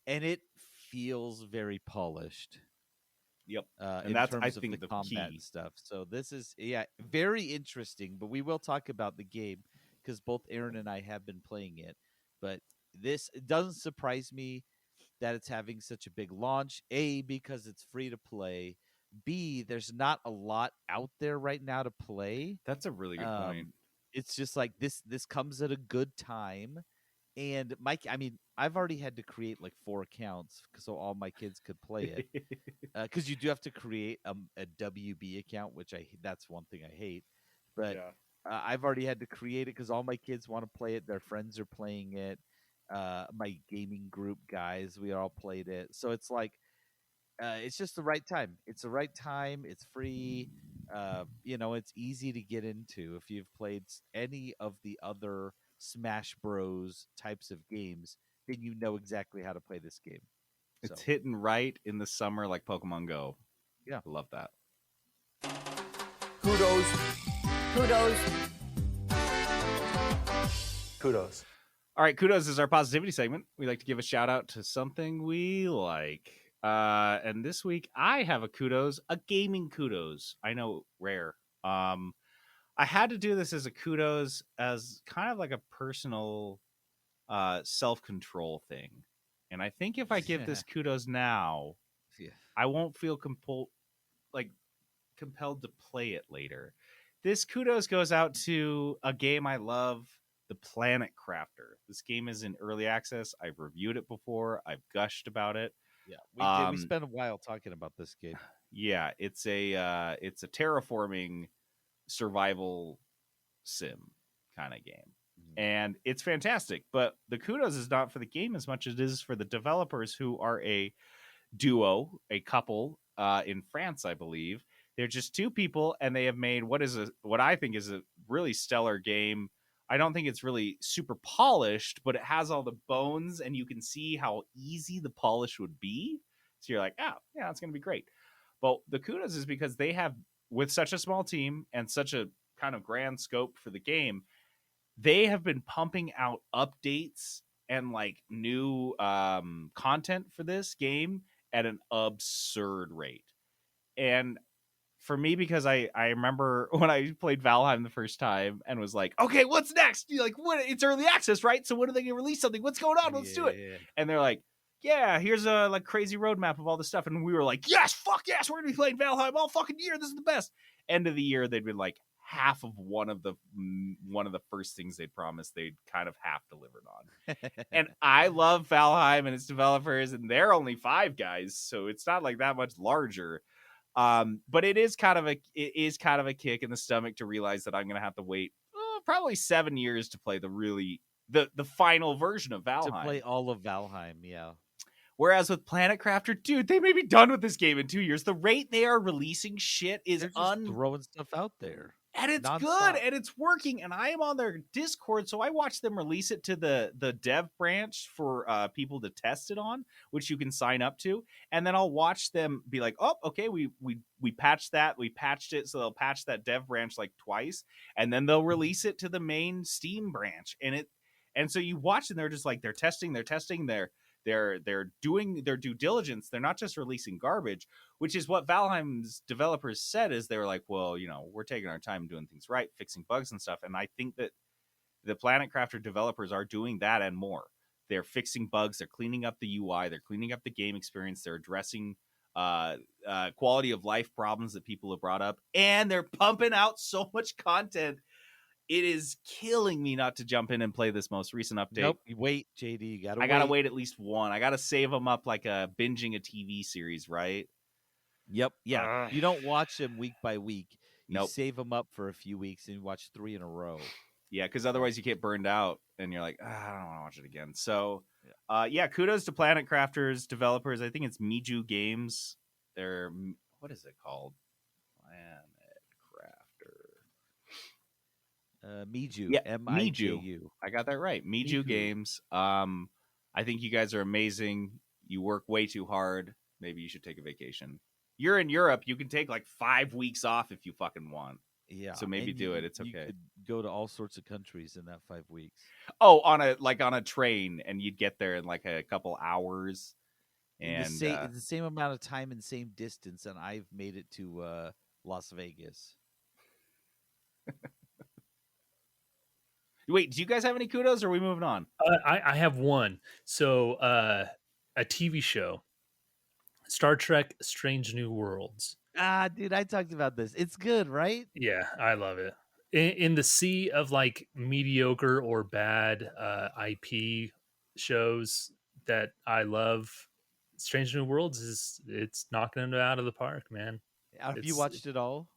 and it feels very polished. Yep, and that's I think the combat key stuff. So this is very interesting. But we will talk about the game because both Aaron and I have been playing it. But it doesn't surprise me that it's having such a big launch. A, because it's free to play. B, there's not a lot out there right now to play. That's a really good point. It's just like this comes at a good time. And I've already had to create like 4 accounts so all my kids could play it. Because you do have to create a WB account, which that's one thing I hate. But I've already had to create it because all my kids want to play it. Their friends are playing it. My gaming group guys, we all played it. So it's like it's just the right time. It's the right time. It's free. It's easy to get into. If you've played any of the other Smash Bros types of games, then you know exactly how to play this game. It's So, hitting right in the summer like Pokemon Go. Yeah. I love that. Kudos. Kudos. Kudos. All right, kudos is our positivity segment. We like to give a shout out to something we like. And this week I have a kudos, a gaming kudos. I know, rare. I had to do this as a kudos as kind of like a personal self-control thing. And I think if I give this kudos now, yeah. I won't feel compelled to play it later. This kudos goes out to a game I love, The Planet Crafter. This game is in early access. I've reviewed it before. I've gushed about it. Yeah, we spent a while talking about this game. Yeah, it's a terraforming survival sim kind of game. And it's fantastic. But the kudos is not for the game as much as it is for the developers, who are a duo, a couple in France, I believe. They're just two people, and they have made what I think is a really stellar game. I don't think it's really super polished, but it has all the bones, and you can see how easy the polish would be. So you're like, oh, yeah, it's going to be great. But the kudos is because they have, with such a small team and such a kind of grand scope for the game, they have been pumping out updates and like new content for this game at an absurd rate. And for me, because I remember when I played Valheim the first time and was like, okay, what's next? You're like, what? It's early access, right? So when are they gonna release something? What's going on? Let's do it. Yeah. And they're like, yeah, here's a like crazy roadmap of all this stuff. And we were like, yes, fuck yes, we're gonna be playing Valheim all fucking year. This is the best. End of the year, they'd been like half of one of the first things they'd promised they'd kind of half delivered on. And I love Valheim and its developers, and they're only 5 guys, so it's not like that much larger. But it is kind of a kick in the stomach to realize that I'm gonna have to wait probably 7 years to play the final version of Valheim. To play all of Valheim, yeah. Whereas with Planet Crafter, dude, they may be done with this game in 2 years. The rate they are releasing shit is They're just throwing stuff out there. And it's nonstop. Good, and it's working. And I am on their Discord, so I watch them release it to the dev branch for people to test it on, which you can sign up to. And then I'll watch them be like, oh, okay, we patched that. We patched it, so they'll patch that dev branch like twice. And then they'll release it to the main Steam branch. And so you watch, and they're just like, they're testing, they're doing their due diligence. They're not just releasing garbage, which is what Valheim's developers said. Is they were like, well, we're taking our time doing things right, fixing bugs and stuff. And I think that the Planet Crafter developers are doing that and more. They're fixing bugs. They're cleaning up the UI. They're cleaning up the game experience. They're addressing quality of life problems that people have brought up. And they're pumping out so much content. It is killing me not to jump in and play this most recent update. Nope. Wait, JD. You gotta I gotta wait at least one. I gotta save them up like binging a TV series, right? Yep. Yeah. You don't watch them week by week. You Nope. save them up for a few weeks and you watch 3 in a row. Yeah, because otherwise you get burned out and you're like, I don't want to watch it again. So, kudos to Planet Crafters developers. I think it's Miju Games. They're, what is it called? Planet Crafter. Miju. Yeah, M-I-J-U. I got that right. Miju Games. I think you guys are amazing. You work way too hard. Maybe you should take a vacation. You're in Europe. You can take like 5 weeks off if you fucking want. Yeah. So maybe do it. It's okay. You could go to all sorts of countries in that 5 weeks. Oh, on a train, and you'd get there in like a couple hours. And the same amount of time and same distance, and I've made it to Las Vegas. Wait, do you guys have any kudos, or are we moving on? I have one. So a TV show, Star Trek Strange New Worlds. Ah, dude, I talked about this. It's good, right? Yeah, I love it. In the sea of like mediocre or bad IP shows that I love, Strange New Worlds it's knocking it out of the park, man. Have you watched it all?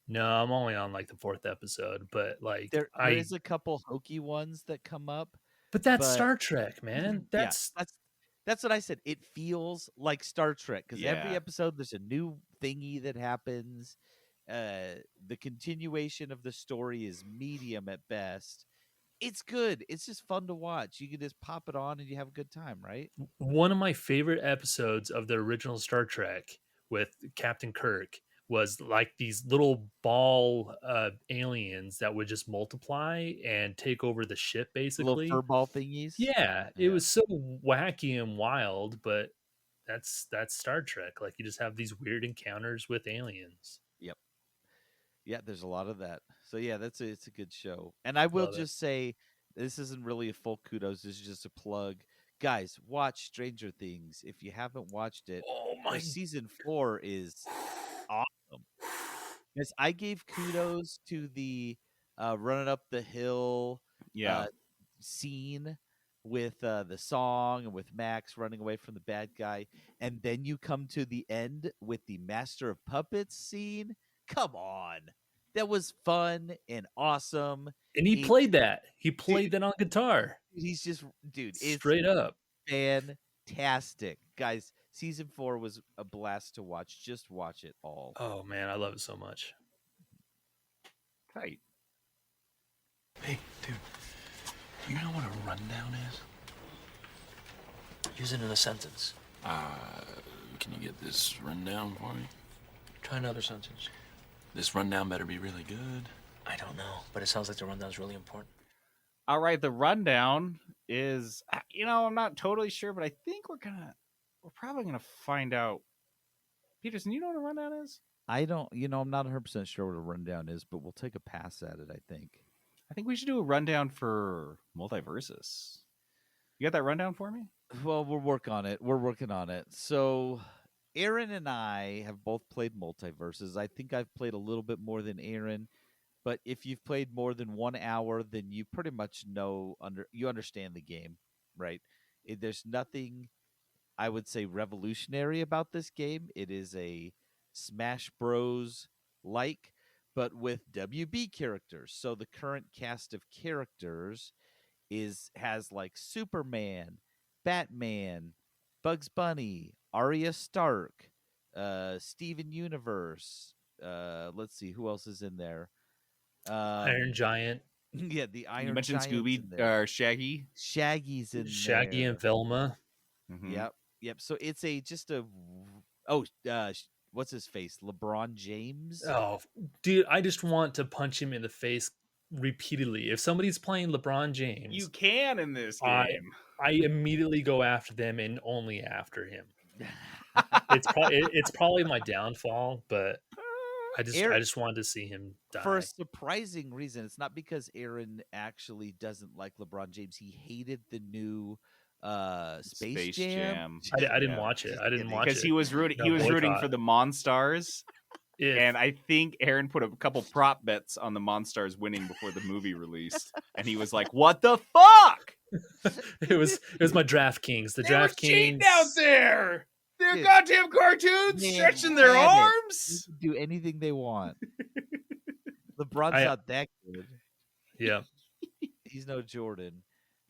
No, I'm only on like the 4th episode, but like there is a couple hokey ones that come up. But that's Star Trek, man. That's what I said. It feels like Star Trek because every Yeah. episode there's a new thingy that happens. The continuation of the story is medium at best. It's good. It's just fun to watch. You can just pop it on and you have a good time, right? One of my favorite episodes of the original Star Trek with Captain Kirk was like these little ball aliens that would just multiply and take over the ship, Little basically. furball thingies. Yeah, it Yeah. was so wacky and wild, but that's Star Trek. Like you just have these weird encounters with aliens. Yeah, there's a lot of that. So yeah, it's a good show. And I will Love it. just say this isn't really a full kudos. This is just a plug. Guys, watch Stranger Things. If you haven't watched it, Oh their season 4 is awesome. Because I gave kudos to the running up the hill Yeah. scene with the song and with Max running away from the bad guy, and then you come to the end with the Master of Puppets scene. Come on, that was fun and awesome. And he played that. He played that on guitar. He's just dude, it's Straight up. fantastic, guys. Season 4 was a blast to watch. Just watch it all. Oh man, I love it so much. Tight. Hey, dude, you know what a rundown is? Use it in a sentence. Can you get this rundown for me? Try another sentence. This rundown better be really good. I don't know, but it sounds like the rundown's really important. All right, the rundown is, I'm not totally sure, but I think we're probably gonna find out. Peterson, you know what a rundown is? I don't, I'm not 100% sure what a rundown is, but we'll take a pass at it, I think. I think we should do a rundown for Multiversus. You got that rundown for me? Well, we'll work on it. We're working on it. So, Aaron and I have both played Multiverses. I think I've played a little bit more than Aaron, but if you've played more than 1 hour, then you pretty much you understand the game, right? There's nothing, I would say, revolutionary about this game. It is a Smash Bros. Like, but with WB characters. So the current cast of characters has like Superman, Batman, Bugs Bunny, Arya Stark, Steven Universe. Let's see who else is in there. Iron Giant, Yeah, the Iron. You mentioned Giant's Scooby in there. or Shaggy. Shaggy's in Shaggy there. and Velma. Mhm. Yep. So it's what's his face? LeBron James. Oh, dude, I just want to punch him in the face repeatedly. If somebody's playing LeBron James, You can in this I- game. I immediately go after them and only after him. It's probably my downfall, but I just wanted to see him die. For a surprising reason. It's not because Aaron actually doesn't like LeBron James. He hated the new Space Jam. I didn't Yeah. watch it. I didn't watch it Because he was rooting. No, He was rooting boycott. for the Monstars, If- and I think Aaron put a couple prop bets on the Monstars winning before the movie released, and he was like, "What the fuck? it was my DraftKings. The They were cheating DraftKings out there. Their Dude. goddamn cartoons Man, stretching their damn it. They arms." can do anything they want. LeBron's I- not that good. Yeah. He's no Jordan.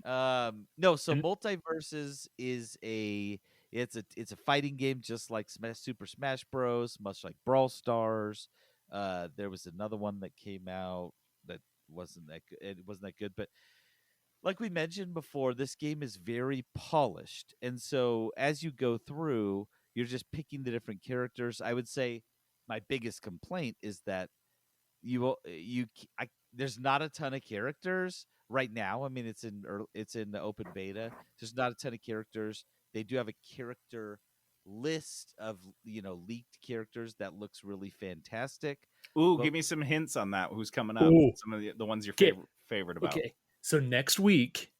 No, so And- Multiverses is it's a fighting game just like Super Smash Bros, much like Brawl Stars. There was another one that came out that wasn't that good. It wasn't that good, but like we mentioned before, this game is very polished, and so as you go through, you're just picking the different characters. I would say my biggest complaint is that there's not a ton of characters right now. I mean, it's in the open beta. There's not a ton of characters. They do have a character list of leaked characters that looks really fantastic. Ooh, Well- give me some hints on that. Who's coming up? Ooh. Some of the ones you're Okay. favorite about. Okay. So next week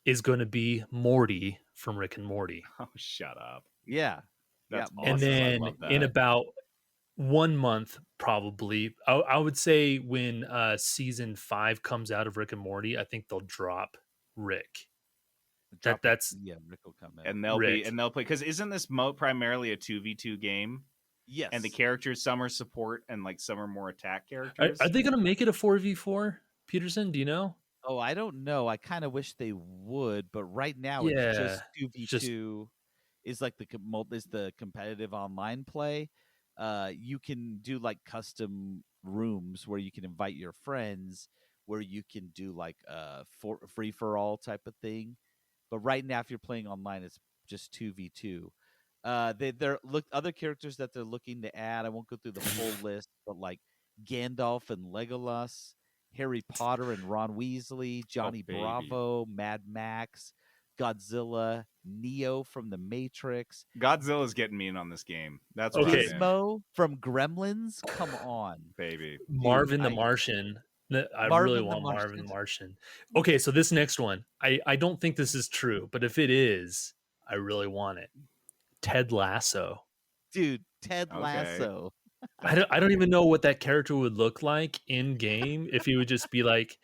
is going to be Morty from Rick and Morty. Oh, shut up. Yeah, That's Yeah, awesome. And I then love that. in about 1 month, probably, I would say when season 5 comes out of Rick and Morty, I think they'll drop Rick. That's Rick will come in. and they'll Rick. they'll play, because isn't this primarily a 2v2 game? yes, And the characters, some are support and like some are more attack are characters. they going to make it a 4v4? Peterson, do you know? Oh, I don't know. I kind of wish they would, but right now it's Yeah, just it's just 2v2 is like is the competitive online play. You can do like custom rooms where you can invite your friends, where you can do like for free for all type of thing. But right now, if you're playing online, it's just 2v2. They're look other characters that they're looking to add. I won't go through the full list, but like Gandalf and Legolas, Harry Potter and Ron Weasley, Johnny baby. Bravo, Mad Max, Godzilla, Neo from the Matrix, Godzilla's getting me in on this game. That's what Okay. I'm in, Gizmo from Gremlins. Come on, baby. Marvin the I- Martian. I really Marvin the want Marvin the Martian. Martian. Okay, so this next one, I don't think this is true, but if it is, I really want it. Ted Lasso. Dude, Ted Okay. Lasso. I don't even know what that character would look like in game if he would just be like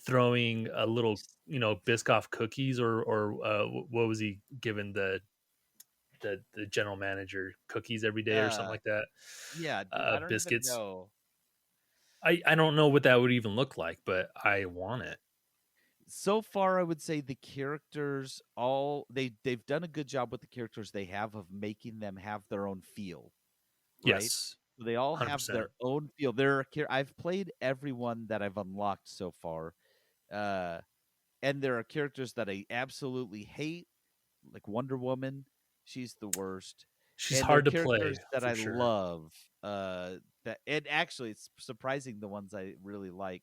throwing a little, Biscoff cookies or what was he given the general manager, cookies every day or something like that. Yeah, dude, I don't Biscuits. even know. I don't know what that would even look like, but I want it. So far, I would say the characters they've done a good job with the characters they have of making them have their own feel, right? Yes. So they all have 100%. their own feel. I've played everyone that I've unlocked so far, and there are characters that I absolutely hate, like Wonder Woman. She's the worst. She's And there are hard to play characters that for I sure. love. And actually, it's surprising the ones I really like.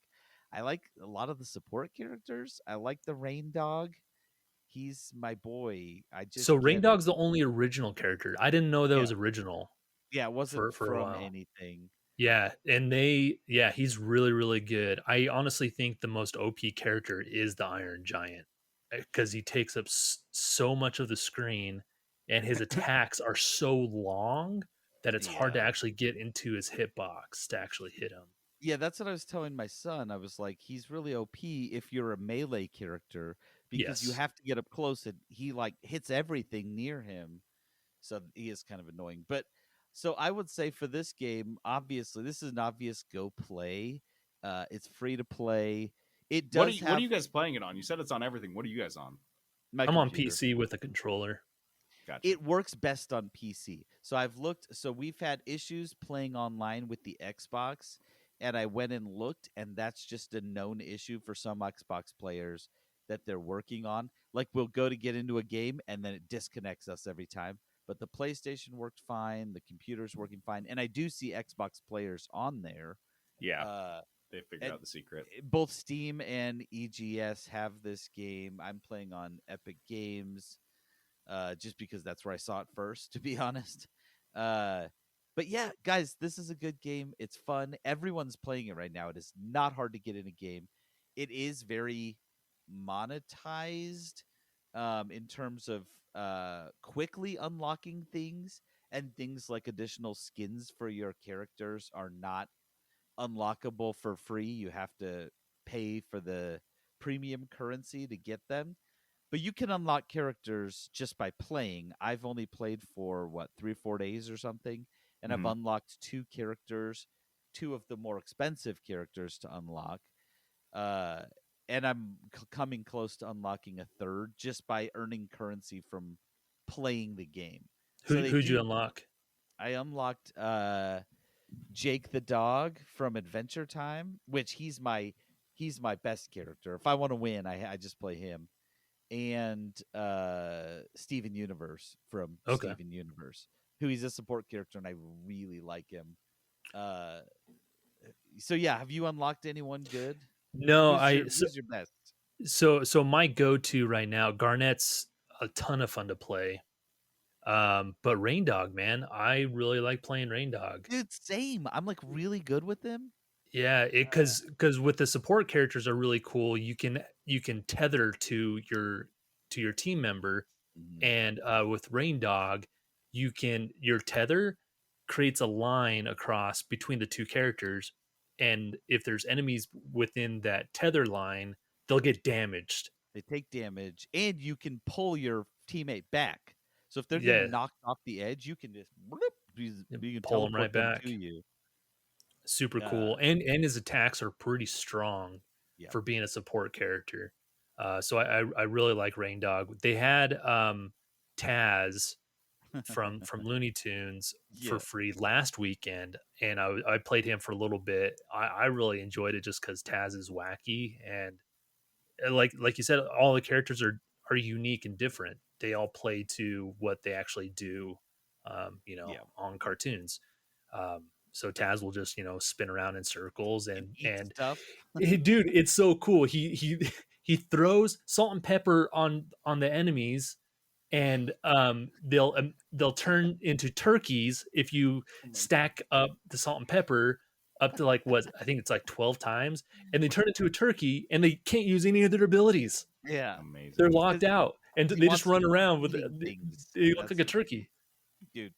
I like a lot of the support characters. I like the Rain Dog. He's my boy. I just So Rain get him. Dog's the only original character. I didn't know that Yeah. was original. Yeah, it wasn't for a from while. anything. Yeah, and he's really, really good. I honestly think the most OP character is the Iron Giant because he takes up so much of the screen, and his attacks are so long that it's hard to Yeah. actually get into his hitbox to actually hit him. Yeah, that's what I was telling my son. I was like, he's really OP if you're a melee character because you Yes. have to get up close and he like hits everything near him. So he is kind of annoying. But so I would say for this game, obviously, this is an obvious go play. It's free to play. It does What are you guys playing it on? You said it's on everything. What are you guys on? my I'm on computer. PC with a controller. Gotcha. It works best on PC. So I've looked. So we've had issues playing online with the Xbox, and I went and looked, and that's just a known issue for some Xbox players that they're working on. Like we'll go to get into a game, and then it disconnects us every time. But the PlayStation worked fine. The computer's working fine, and I do see Xbox players on there. Yeah, they figured and out the secret. Both Steam and EGS have this game. I'm playing on Epic Games. Just because that's where I saw it first, to be honest. But yeah, guys, this is a good game. It's fun. Everyone's playing it right now. It is not hard to get in a game. It is very monetized in terms of quickly unlocking things, and things like additional skins for your characters are not unlockable for free. You have to pay for the premium currency to get them. But you can unlock characters just by playing. I've only played for 3 or 4 days or something, and I've unlocked 2 characters, 2 of the more expensive characters to unlock. And I'm coming close to unlocking a third just by earning currency from playing the game. Who'd you unlock? I unlocked Jake the dog from Adventure Time, which he's my best character. If I want to win, I just play him. And Steven Universe from Steven Universe, who he's a support character, and I really like him. So yeah, have you unlocked anyone good? No, who's your best? So my go-to right now, Garnett's a ton of fun to play. But Rain Dog, man, I really like playing Rain Dog. Dude, same. I'm like really good with him. Yeah, because with the support characters are really cool. You can tether to your team member, and with Rain Dog, your tether creates a line across between the two characters, and if there's enemies within that tether line, they'll get damaged. They take damage, and you can pull your teammate back. So if they're getting knocked off the edge, you can just you can pull them right back to you. Super cool, and his attacks are pretty strong. for being a support character. So I really like Rain Dog. They had Taz from Looney Tunes for Yeah. free last weekend, and I played him for a little bit. I really enjoyed it just because Taz is wacky, and like you said, all the characters are unique and different. They all play to what they actually do, Yeah. on cartoons. So Taz will just spin around in circles Eat and stuff. dude, it's so cool. He throws salt and pepper on the enemies, and they'll turn into turkeys if you stack up the salt and pepper up to like what I think it's like 12 times, and they turn into a turkey, and they can't use any of their abilities. Yeah. Amazing. They're locked 'Cause out, and he they just wants to run keep around with eating things. they look That's like a turkey. dude.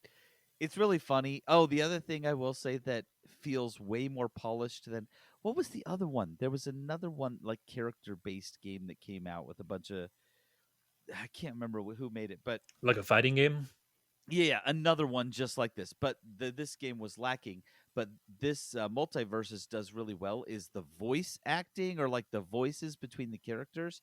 It's really funny. Oh, the other thing I will say that feels way more polished than what was the other one? There was another one like character based game that came out with a bunch of I can't remember who made it, but Like a fighting game. yeah, another one just like this. But this game was lacking. But this Multiversus does really well. Is the voice acting or like the voices between the characters?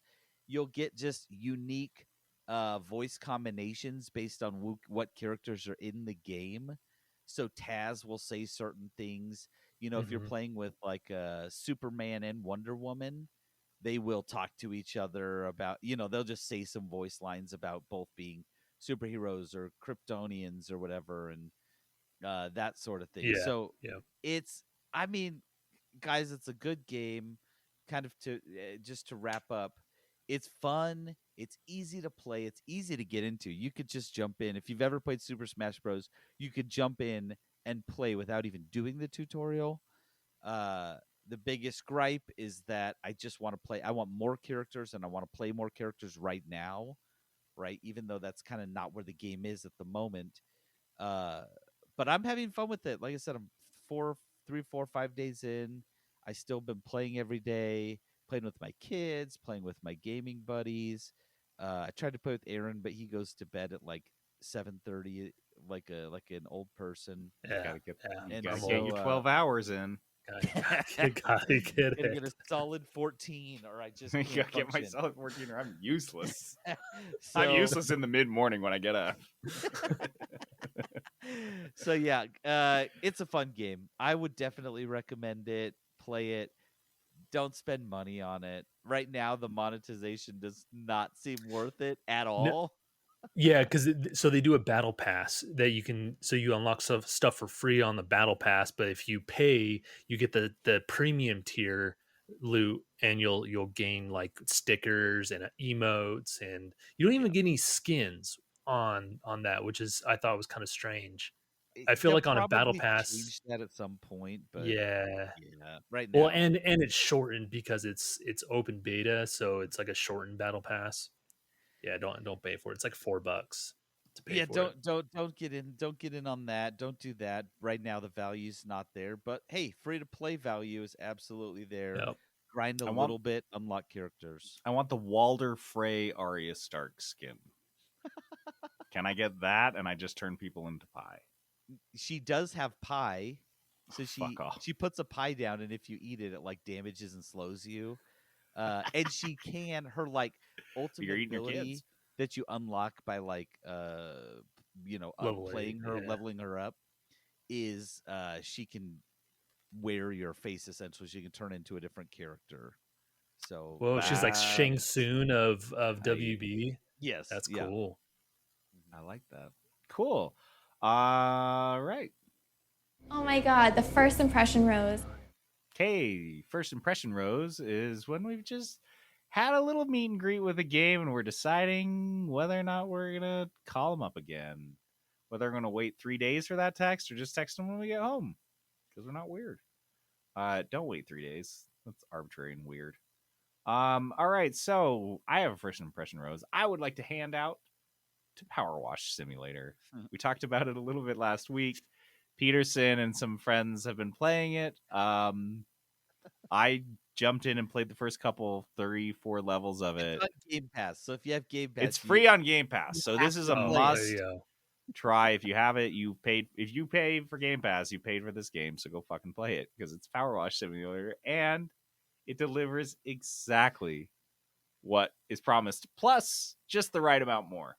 You'll get just unique voice combinations based on what characters are in the game. So Taz will say certain things. If you're Mhm. playing with like Superman and Wonder Woman, they will talk to each other about. They'll just say some voice lines about both being superheroes or Kryptonians or whatever, and that sort of thing. Yeah, So yeah. it's, I mean, guys, it's a good game. Kind of to just to wrap up, it's fun. It's easy to play. It's easy to get into. You could just jump in. If you've ever played Super Smash Bros., you could jump in and play without even doing the tutorial. The biggest gripe is that I just want to play. I want more characters, and I want to play more characters right now. Right, even though that's kind of not where the game is at the moment. Uh, but I'm having fun with it. Like I said, I'm 3, 4, 5 days in. I still been playing every day, playing with my kids, playing with my gaming buddies. I tried to play with Aaron, but he goes to bed at like 7:30, like an old person. Yeah, Gotta get, yeah. you And gotta I'm get old. your 12 hours in. Gotta get Gonna get it. a solid 14, or I just I can't gotta get my function. solid 14 or I'm useless. I'm So- useless in the mid morning when I get up. So yeah, it's a fun game. I would definitely recommend it. Play it. Don't spend money on it. Right now, the monetization does not seem worth it at all. Yeah, because so they do a battle pass that you unlock stuff for free on the battle pass, but if you pay, you get the premium tier loot, and you'll gain like stickers and emotes, and you don't even get any skins on that, which is I thought was kind of strange. I feel They'll like on a battle probably pass, change that at some point, but yeah. yeah, right Well, now, and it's shortened because it's open beta, so it's like a shortened battle pass. Yeah, don't pay for it. It's like $4 to pay yeah, for it. don't get in on that. Don't do that. Right now, the value's not there, but hey, free to play value is absolutely there. Yep. Grind a I want- little bit, unlock characters. I want the Walder Frey Arya Stark skin. Can I get that? And I just turn people into pie. She does have pie, so Fuck off. she puts a pie down, and if you eat it, it like damages and slows you. And she can her like ultimate You're eating your ability kids. that you unlock by like Level playing 8, her, yeah. leveling her up, is she can wear your face essentially. She can turn into a different character. So Well, she's like Shang That's- Tsung of WB. yes, That's yeah. cool. I like that. Cool. All right. Oh my god, the first impression rose. Okay, first impression, Rose, is when we've just had a little meet and greet with a game and we're deciding whether or not we're going to call them up again. Whether we're going to wait 3 days for that text or just text them when we get home. Because we're not weird. Don't wait 3 days. That's arbitrary and weird. All right, so I have a first impression, Rose. I would like to hand out to Powerwash Simulator. We talked about it a little bit last week. Peterson and some friends have been playing it. I jumped in and played the first couple 3-4 levels of it. It's on Game Pass. So if you have Game Pass, It's free on Game Pass. So this is a Oh, must there you go. try. If you have it, you paid. If you pay for Game Pass, you paid for this game. So go fucking play it because it's Powerwash Simulator and It delivers exactly what is promised, plus just the right amount more.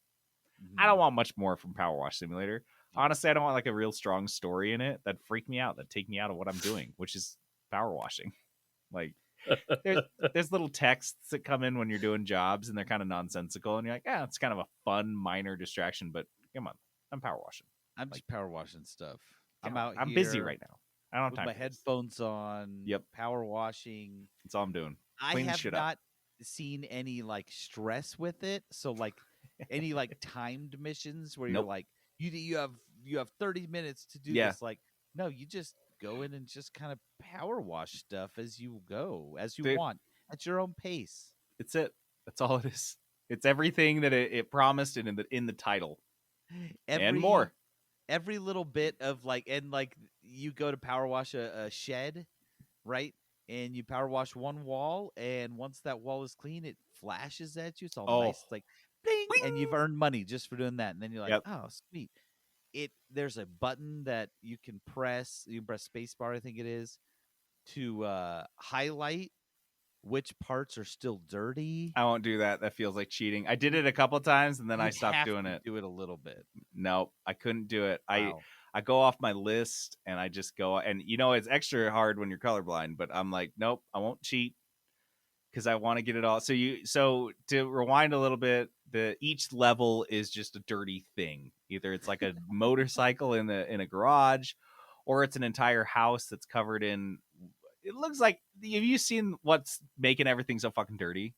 I don't want much more from Powerwash Simulator. Honestly, I don't want like a real strong story in it that freak me out, that take me out of what I'm doing, which is power washing. Like there's little texts that come in when you're doing jobs and they're kind of nonsensical and you're like, yeah, it's kind of a fun minor distraction, but come on, I'm power washing. I'm just power washing stuff. I'm out I'm here busy right now. I don't have with time my for this. headphones on. Yep. Power washing. That's all I'm doing. I Cleaning have shit not seen any like stress with it. So like any like timed missions where you're Nope. like you have 30 minutes to do Yeah. this. Like no, you just go in and just kind of power wash stuff as you go, as you Dude. want, at your own pace. It's it. That's all it is. It's everything that it promised in the title and more. Every little bit of like, and like you go to power wash a shed, right? And you power wash one wall, and once that wall is clean, it flashes at you. It's all nice. It's like bling, and you've earned money just for doing that. And then you're like, Yep. oh, sweet. There's a button that you can press. You press spacebar, I think it is, to highlight which parts are still dirty. I won't do that. That feels like cheating. I did it a couple times and then I You stopped have doing to it. Do it a little bit. No, I couldn't do it. Wow. I go off my list and I just go, and it's extra hard when you're colorblind, but I'm like, nope, I won't cheat because I want to get it all. So to rewind a little bit, each level is just a dirty thing. Either it's like a motorcycle in a garage, or it's an entire house that's covered in. It looks like, have you seen what's making everything so fucking dirty?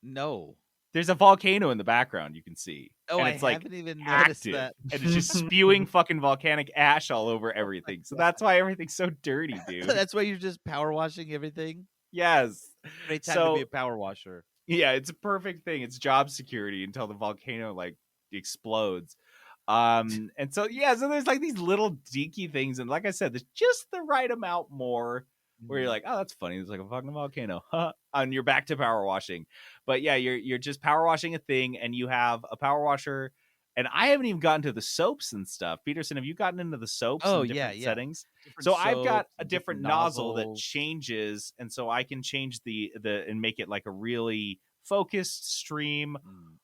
No. There's a volcano in the background you can see. Oh, and I it's like haven't even noticed active, that. and it's just spewing fucking volcanic ash all over everything. So that's why everything's so dirty, dude. That's why you're just power washing everything. Yes. Great time to be a power washer. Yeah, it's a perfect thing. It's job security until the volcano like explodes. And so so there's like these little dinky things, and like I said, there's just the right amount more where you're like, oh, that's funny. There's like a fucking volcano. And you're back to power washing. But yeah, you're just power washing a thing, and you have a power washer. And I haven't even gotten to the soaps and stuff. Peterson, have you gotten into the soaps and different settings? So I've got a different nozzle that changes, and so I can change the and make it like a really focused stream,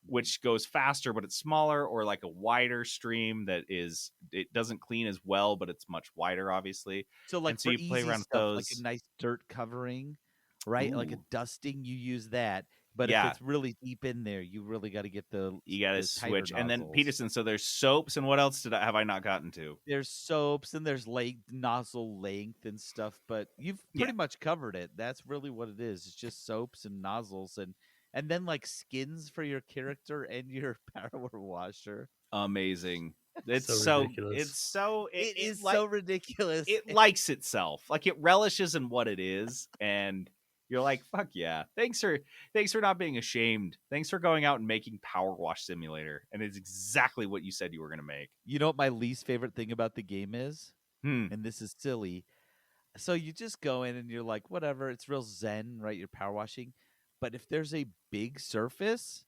which goes faster but it's smaller, or like a wider stream that it doesn't clean as well, but it's much wider, obviously. So like, and so for you play easy around stuff, with those. like a nice dirt covering, right? Like a Ooh. dusting, you use that. But Yeah. if it's really deep in there, you really got to get You got to the tighter switch. And then nozzles. Peterson, so there's soaps, and what else have I not gotten to? There's soaps and there's nozzle length and stuff, but you've pretty much covered it. That's really what it is. It's just soaps and nozzles and then like skins for your character and your power washer. Amazing. It's So ridiculous. it is like, so ridiculous. It likes itself. Like, it relishes in what it is, and you're like, fuck yeah. Thanks for not being ashamed. Thanks for going out and making Power Wash Simulator. And it's exactly what you said you were going to make. You know what my least favorite thing about the game is? And this is silly. So you just go in and you're like, whatever, it's real zen, right? You're power washing. But if there's a big surface,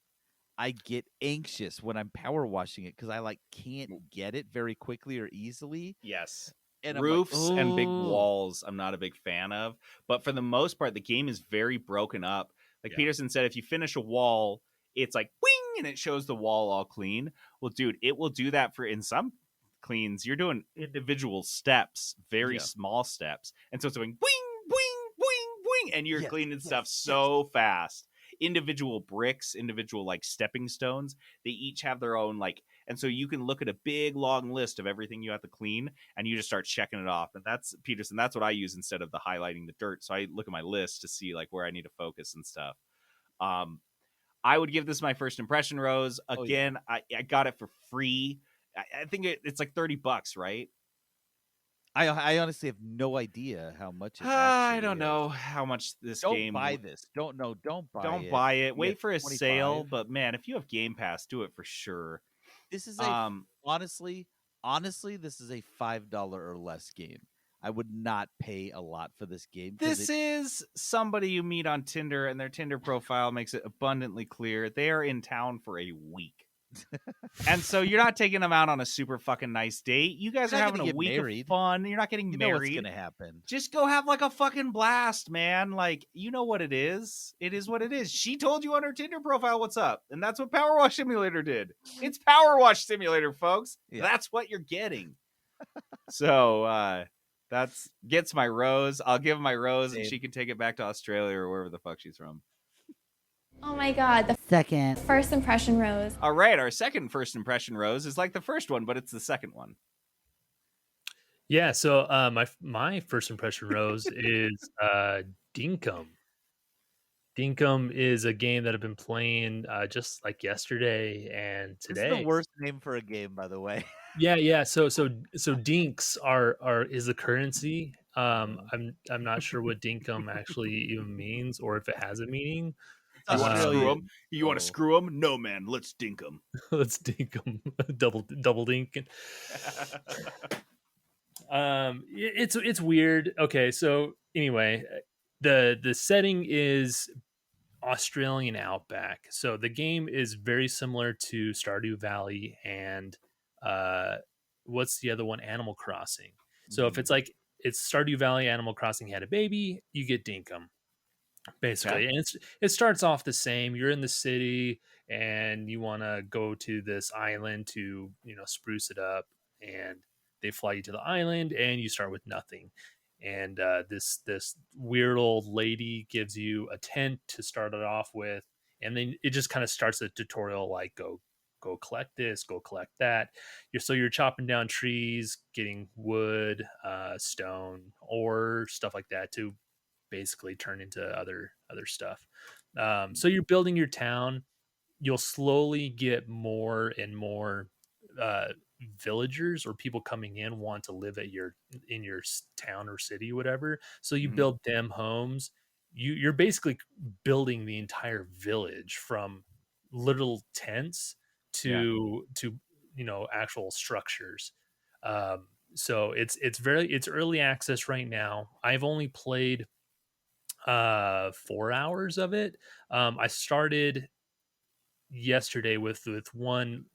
I get anxious when I'm power washing it because I like can't get it very quickly or easily. Yes. And Roofs I'm like, and big "Ooh." walls, I'm not a big fan of. But for the most part, the game is very broken up. Like Peterson said, if you finish a wall, it's like wing, and it shows the wall all clean. Well, dude, it will do that in some cleans. You're doing individual steps, very small steps, and so it's going wing, wing, wing, wing, and you're cleaning stuff so fast. Individual bricks, individual like stepping stones, they each have their own like, and so you can look at a big long list of everything you have to clean, and you just start checking it off. And that's Peterson. That's what I use instead of the highlighting the dirt. So I look at my list to see like where I need to focus and stuff. I would give this my first impression, Rose. Again, I got it for free. I think it's like $30, right? I honestly have no idea how much. I don't know how much this game. Don't buy this. Don't buy it. Don't buy it. Wait for a sale. But man, if you have Game Pass, do it for sure. This is honestly, this is a $5 or less game. I would not pay a lot for this game. This is somebody you meet on Tinder, and their Tinder profile makes it abundantly clear they are in town for a week. And so you're not taking them out on a super fucking nice date. You guys You're are not having gonna a get week married. of fun. You're not getting You know what's married. gonna happen. Just go have like a fucking blast, man. Like, you know what it is. It is what it is. She told you on her Tinder profile what's up, and that's what Powerwash Simulator did. It's Powerwash Simulator, folks. Yeah. That's what you're getting. So that's gets my rose. I'll give my rose, and Same. she can take it back to Australia or wherever the fuck she's from. Oh my god, the Second. first impression rose. All right, our second first impression rose is like the first one, but it's the second one. Yeah, so my first impression rose is Dinkum. Dinkum is a game that I've been playing just like yesterday and This is today. the worst name for a game, by the way. Yeah. So dinks are is the currency. I'm not sure what dinkum actually even means or if it has a meaning. You want to screw Australian. them? You want to screw them? No, man. Let's dink them. Let's dinkum double dink. It's weird. Okay, so anyway, the setting is Australian outback. So the game is very similar to Stardew Valley and what's the other one? Animal Crossing. So if it's like it's Stardew Valley, Animal Crossing had a baby, you get Dinkum. Basically, and it starts off the same. You're in the city and you want to go to this island to spruce it up, and they fly you to the island and you start with nothing. And this weird old lady gives you a tent to start it off with, and then it just kind of starts a tutorial like go collect this, go collect that. You're chopping down trees, getting wood, stone, ore, stuff like that to basically turn into other stuff. So you're building your town. You'll slowly get more and more villagers or people coming in want to live at your town or city, whatever. So you build them homes. You're basically building the entire village from little tents to actual structures. So it's early access right now. I've only played 4 hours of it. I started yesterday with one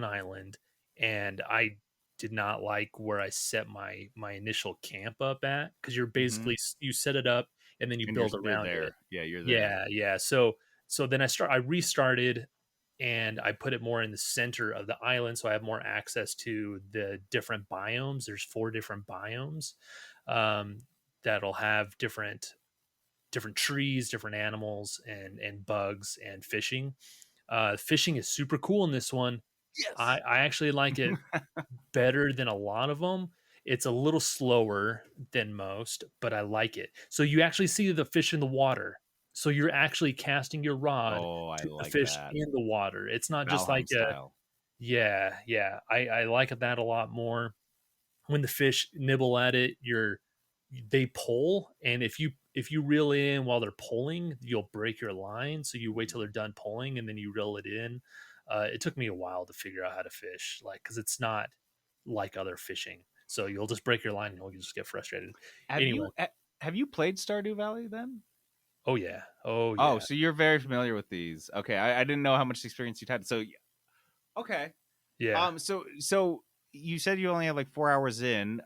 island, and I did not like where I set my initial camp up at, because you're basically you set it up and then you And build you're around there. it. Yeah, you're there. Yeah. So then I restarted and I put it more in the center of the island so I have more access to the different biomes. There's 4 different biomes that'll have different trees, different animals, and bugs and fishing. Fishing is super cool in this one. Yes. I actually like it better than a lot of them. It's a little slower than most, but I like it. So you actually see the fish in the water. So you're actually casting your rod to like the fish that. in the water. It's not just Valheim like style. yeah. I like that a lot more. When the fish nibble at it, they pull, and if you reel in while they're pulling, you'll break your line. So you wait till they're done pulling and then you reel it in. It took me a while to figure out how to fish, like, because it's not like other fishing. So you'll just break your line and you'll just get frustrated. Have you played Stardew Valley then? Oh yeah. Oh, so you're very familiar with these. Okay, I didn't know how much experience you'd had. So okay. Yeah. So you said you only have like 4 hours in.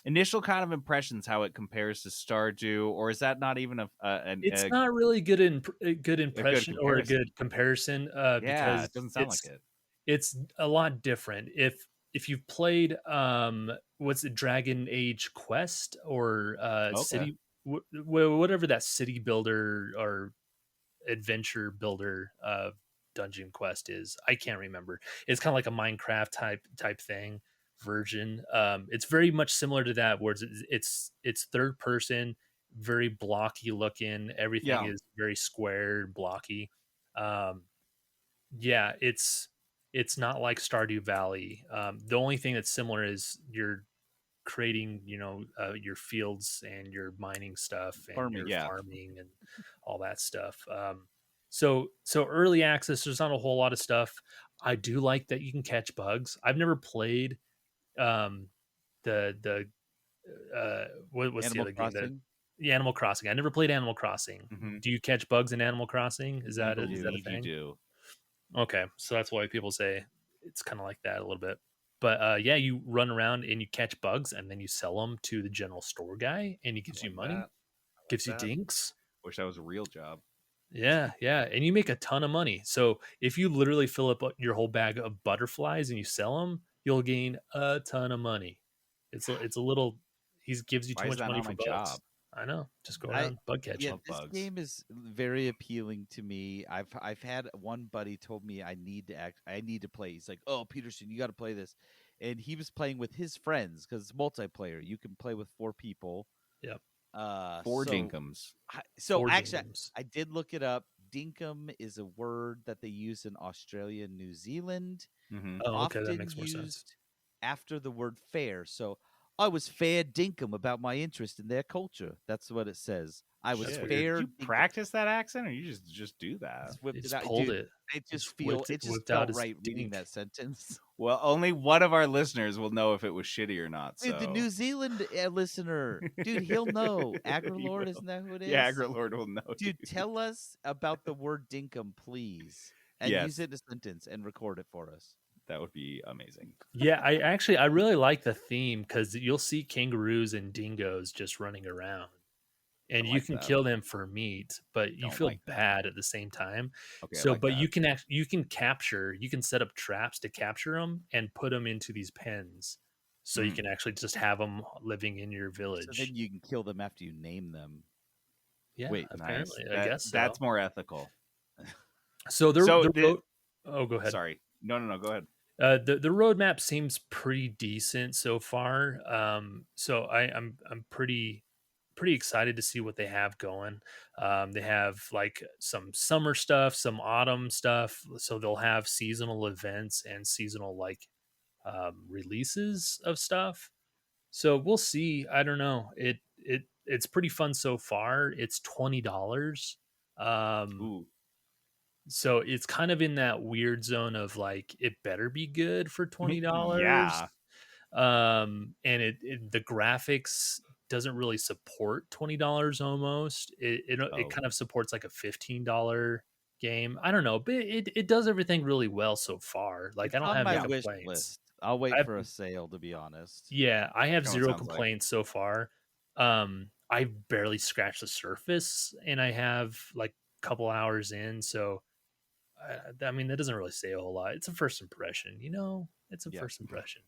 Initial kind of impressions, how it compares to Stardew, or is that not even it's not really good impression or a comparison. good comparison because it doesn't sound like it. It's a lot different. If you've played what's it, Dragon Age Quest or City, whatever that city builder or adventure builder dungeon quest is, I can't remember. It's kind of like a Minecraft type thing version. It's very much similar to that, where it's third person, very blocky looking. Everything is very square, blocky. It's not like Stardew Valley. The only thing that's similar is you're creating, your fields and your mining stuff and Farming, your farming and all that stuff. So early access, there's not a whole lot of stuff. I do like that you can catch bugs. I've never played what's the other game? Animal Crossing. I never played Animal Crossing. Do you catch bugs in Animal Crossing? Is that a thing? You do. Okay, so that's why people say it's kind of like that a little bit. But yeah, you run around and you catch bugs, and then you sell them to the general store guy, and he gives you money, gives you that. dinks. Wish that was a real job. Yeah, yeah, and you make a ton of money. So if you literally fill up your whole bag of butterflies and you sell them, you'll gain a ton of money. It's a little. He gives you Why too is much that money not for my bugs. job? I know. Just go I around bug catching. Love this bugs. game is very appealing to me. I've had one buddy told me I need to play. He's like, "Oh, Peterson, you got to play this," and he was playing with his friends because it's multiplayer. You can play with 4 people. Yep. Four So Dinkums. Four actually, dinks. I did look it up. Dinkum is a word that they use in Australia and New Zealand. Mm-hmm. Oh, okay, that Often makes more sense. used after the word fair. So I was fair dinkum about my interest in their culture. That's what it says. I was That's weird. fair. Did you dinkum. practice that accent, or you just do that? Just whipped He it just out. pulled Dude, it. It Just just whipped felt out his right reading dink. that sentence. Well, only one of our listeners will know if it was shitty or not. Dude, the so- New Zealand listener, dude, he'll know. He Agralord, will. isn't that who it is? Yeah, Agralord will know. Dude, tell us about the word dinkum, please, and Yes. use it in a sentence and record it for us. That would be amazing. Yeah, I really like the theme because you'll see kangaroos and dingoes just running around, and you like can that. kill them for meat, but you Don't feel like that. bad at the same time. Okay, So, I like but that. you can set up traps to capture them and put them into these pens, so you Mm. can actually just have them living in your So village. then you can kill them after you name them. Yeah, Wait, apparently, Nice. I guess so. That's more ethical. So the, So the the- road. Oh, go ahead. Sorry. No. Go ahead. The roadmap seems pretty decent so far. So I'm pretty excited to see what they have going. They have like some summer stuff, some autumn stuff. So they'll have seasonal events and seasonal like releases of stuff. So we'll see. I don't know. It's pretty fun so far. It's $20. Ooh. So it's kind of in that weird zone of like it better be good for $20. Yeah. And the graphics doesn't really support $20 almost. It Oh. kind of supports like a $15 game. I don't know, but it does everything really well so far. Like It's I don't on have my any wish complaints. list. I'll wait I- for a sale, to be honest. Yeah, I have Kinda zero sounds like. complaints so far. I barely scratched the surface, and I have like a couple hours in, so I mean that doesn't really say a whole lot. It's a first impression, It's a Yeah. first impression.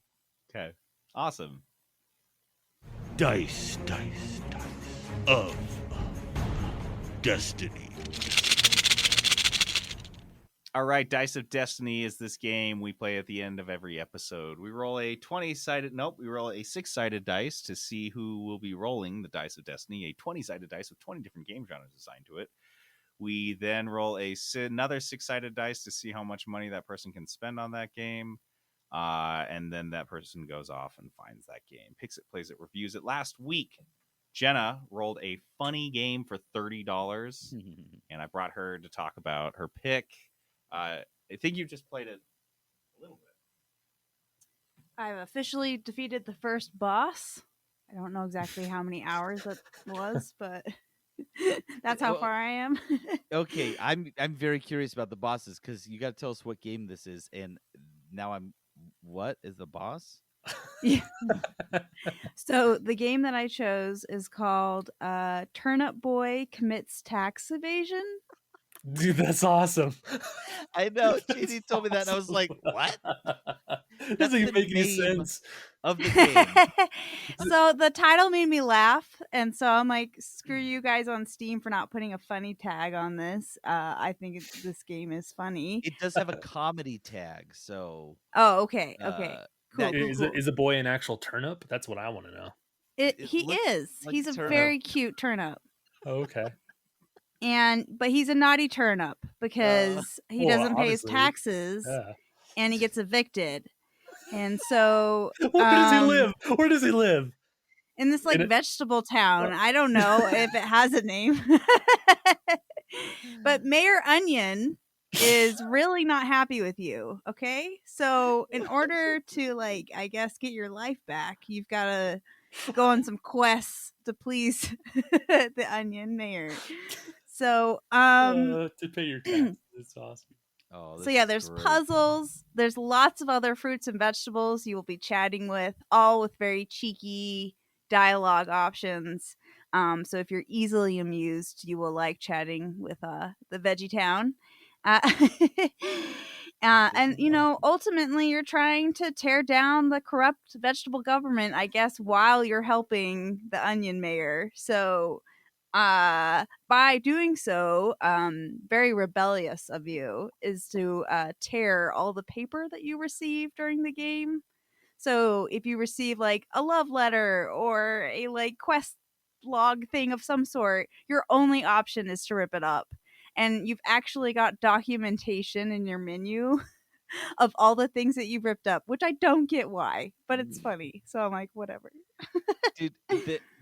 Okay. Awesome. Dice of Destiny. All right, Dice of Destiny is this game we play at the end of every episode. We roll a 20-sided, we roll a 6-sided dice to see who will be rolling the Dice of Destiny, a 20-sided dice with 20 different game genres assigned to it. We then roll another 6-sided dice to see how much money that person can spend on that game. And then that person goes off and finds that game, picks it, plays it, reviews it. Last week, Jenna rolled a funny game for $30, and I brought her to talk about her pick. I think you just played it a little bit. I've officially defeated the first boss. I don't know exactly how many hours that was, but that's how far I am. Okay, I'm very curious about the bosses because you got to tell us what game this is, and now what is the boss? Yeah. So the game that I chose is called Turnip Boy Commits Tax Evasion. Dude, that's awesome. I know. JD told me that, and I was like, "What?" Doesn't even the make any name sense. of the game. So the title made me laugh, and so I'm like, screw you guys on Steam for not putting a funny tag on this. I think this game is funny. It does have a comedy tag, so Oh, okay, uh, cool. that- cool, Is cool. is a boy an actual turnip? That's what I want to know. it He looks is. like He's a turnip. very cute turnip. Oh, okay. But he's a naughty turnip because he well, doesn't pay his obviously, taxes Yeah. and he gets evicted. And so Where does he live? Where does he live? in this like In a- vegetable town, I don't know if it has a name. But Mayor Onion is really not happy with you, okay? So in order to like I guess get your life back, you've got to go on some quests to please the Onion Mayor. So To pay your taxes. It's awesome. Oh, So this yeah, is there's great. puzzles. There's lots of other fruits and vegetables you will be chatting with, all with very cheeky dialogue options. So if you're easily amused, you will like chatting with the Veggie Town. Uh, and ultimately, you're trying to tear down the corrupt vegetable government, I guess, while you're helping the Onion Mayor. So by doing so, very rebellious of you is to tear all the paper that you receive during the game. So if you receive like a love letter or a like quest log thing of some sort, your only option is to rip it up. And you've actually got documentation in your menu of all the things that you've ripped up, which I don't get why, but it's funny. So I'm like, whatever. Dude,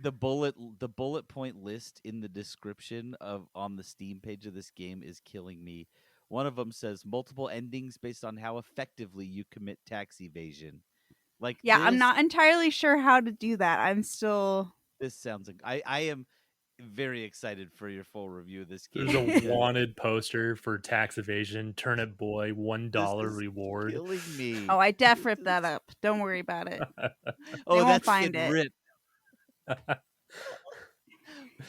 the bullet point list in the description of on the Steam page of this game is killing me. One of them says multiple endings based on how effectively you commit tax evasion. Like Yeah, I'm this, not entirely sure how to do that. I'm still. this sounds like I am very excited for your full review of this game. There's a because wanted poster for tax evasion. Turnip Boy, $1 this is reward. killing me. Oh, I def ripped that up. Don't worry about it. Oh, won't that's find getting it. ripped.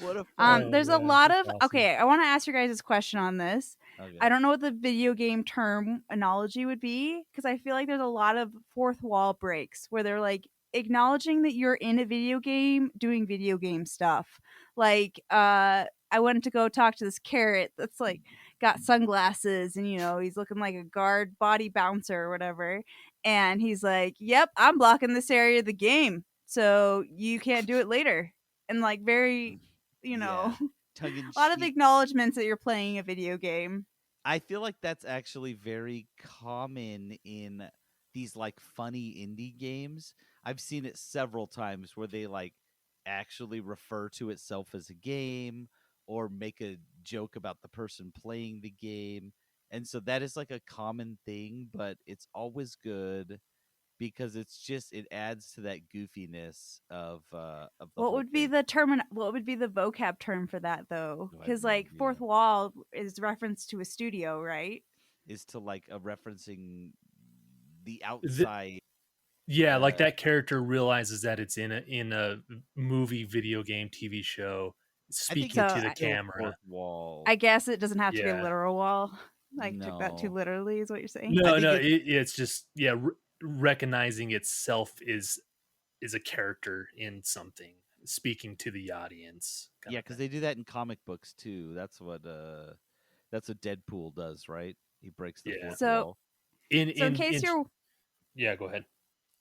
What a fun. There's a man, lot that's of awesome. okay. I want to ask your guys' question on this. Okay. I don't know what the video game term analogy would be because I feel like there's a lot of fourth wall breaks where they're like acknowledging that you're in a video game doing video game stuff. Like, I went to go talk to this carrot that's like got sunglasses and he's looking like a guard body bouncer or whatever. And he's like, "Yep, I'm blocking this area of the game, so you can't do it later." And like very, Yeah. Tongue in a lot of cheek. acknowledgments that you're playing a video game. I feel like that's actually very common in these like funny indie games. I've seen it several times where they like actually refer to itself as a game or make a joke about the person playing the game. And so that is like a common thing, but it's always good because it adds to that goofiness of the What whole would be thing. the what would be the vocab term for that though? No, I have Because no like idea. fourth wall is reference to a studio, right? Is to like referencing the outside. Yeah, like that character realizes that it's in a movie, video game, TV show, speaking so. to the I- camera. Fourth wall. I guess it doesn't have to be a Yeah. literal wall. I took that too No. literally, is what you're saying. No, think no, it's just recognizing itself is a character in something, speaking to the audience. Yeah, because they do that in comic books too. That's what Deadpool does, right? He breaks the Yeah. fourth So- wall. In case you're. Yeah, go ahead.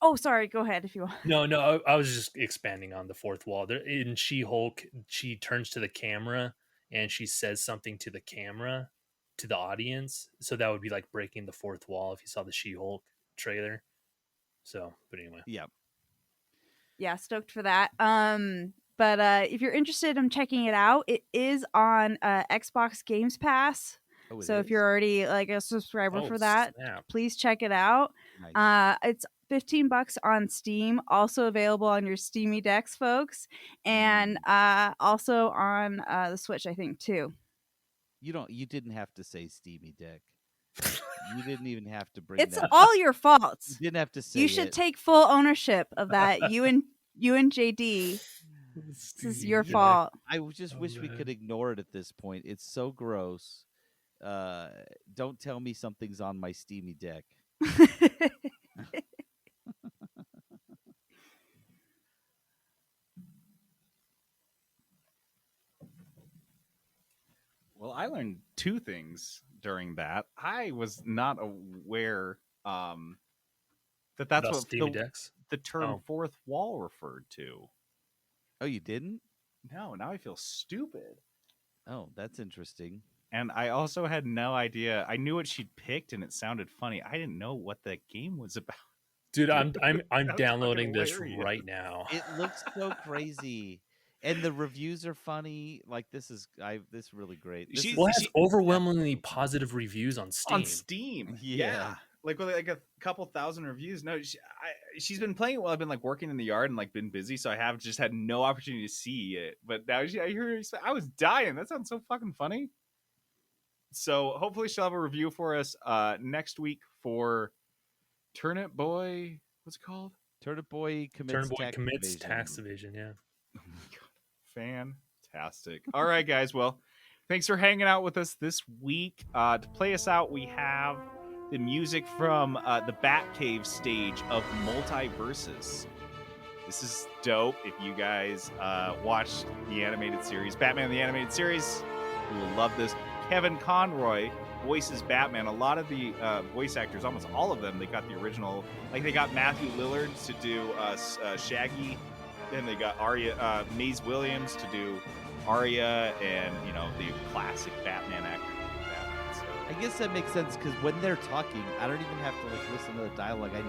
Oh, sorry. Go ahead if you want. No, I was just expanding on the fourth wall. In She-Hulk, she turns to the camera and she says something to the camera, to the audience. So that would be like breaking the fourth wall if you saw the She-Hulk trailer. So, but anyway. Yeah, stoked for that. But if you're interested in checking it out, it is on Xbox Games Pass. Oh, it So if is? you're already like a subscriber Oh, for that, snap. please check it out. Nice. It's $15 on Steam, also available on your Steamy Decks, folks, and also on the Switch, I think too. You didn't have to say Steamy Deck. You didn't even have to bring It's that. all your fault. You didn't have to say You should it. take full ownership of that. You and JD. This is your fault. I just wish we could ignore it at this point. It's so gross. Don't tell me something's on my Steamy Deck. Well, I learned two things during that. I was not aware that's About what Steamy Decks? the term Oh. fourth wall referred to. Oh, you didn't? No, now I feel stupid. Oh, that's interesting. And I also had no idea. I knew what she'd picked, and it sounded funny. I didn't know what the game was about. Dude, I'm That's downloading fucking this hilarious. right now. It looks so crazy. And the reviews are funny. Like this is really great. This is- Well, it has overwhelmingly positive reviews on Steam. On Steam, Yeah. like with like a couple thousand reviews. No, she's been playing it while I've been like working in the yard and like been busy, so I have just had no opportunity to see it. But now I hear her, I was dying. That sounds so fucking funny. So hopefully she'll have a review for us next week for Turnip Boy. What's it called? Turnip Boy commits Turn Boy tax commits evasion. tax evasion. Yeah. Oh my God. Fantastic. All right, guys. Well, thanks for hanging out with us this week. To play us out, we have the music from the Batcave stage of Multiversus. This is dope. If you guys watched the animated series, Batman the Animated Series, you will love this. Kevin Conroy voices Batman. A lot of the voice actors, almost all of them, they got the original. Like they got Matthew Lillard to do Shaggy. Then they got Maze Williams to do Arya, and the classic Batman actor. Batman, so. I guess that makes sense because when they're talking, I don't even have to listen to the dialogue. I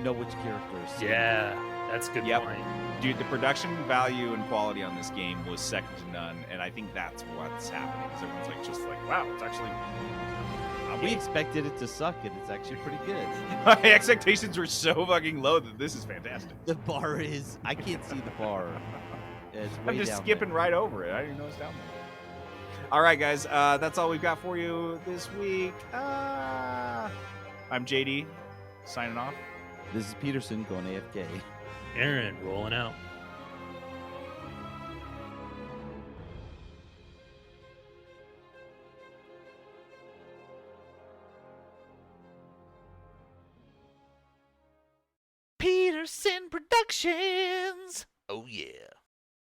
know which characters. Yeah, that's a good Yep. point. Dude, the production value and quality on this game was second to none, and I think that's what's happening. Because everyone's just like, wow, it's actually. We expected it to suck, and it's actually pretty good. My expectations were so fucking low that this is fantastic. The bar is. I can't see the bar. It's way I'm just down skipping there. right over it. I didn't even know it's down there. All right, guys. That's all we've got for you this week. I'm JD, signing off. This is Peterson going AFK. Aaron rolling out. Peterson Productions. Oh yeah.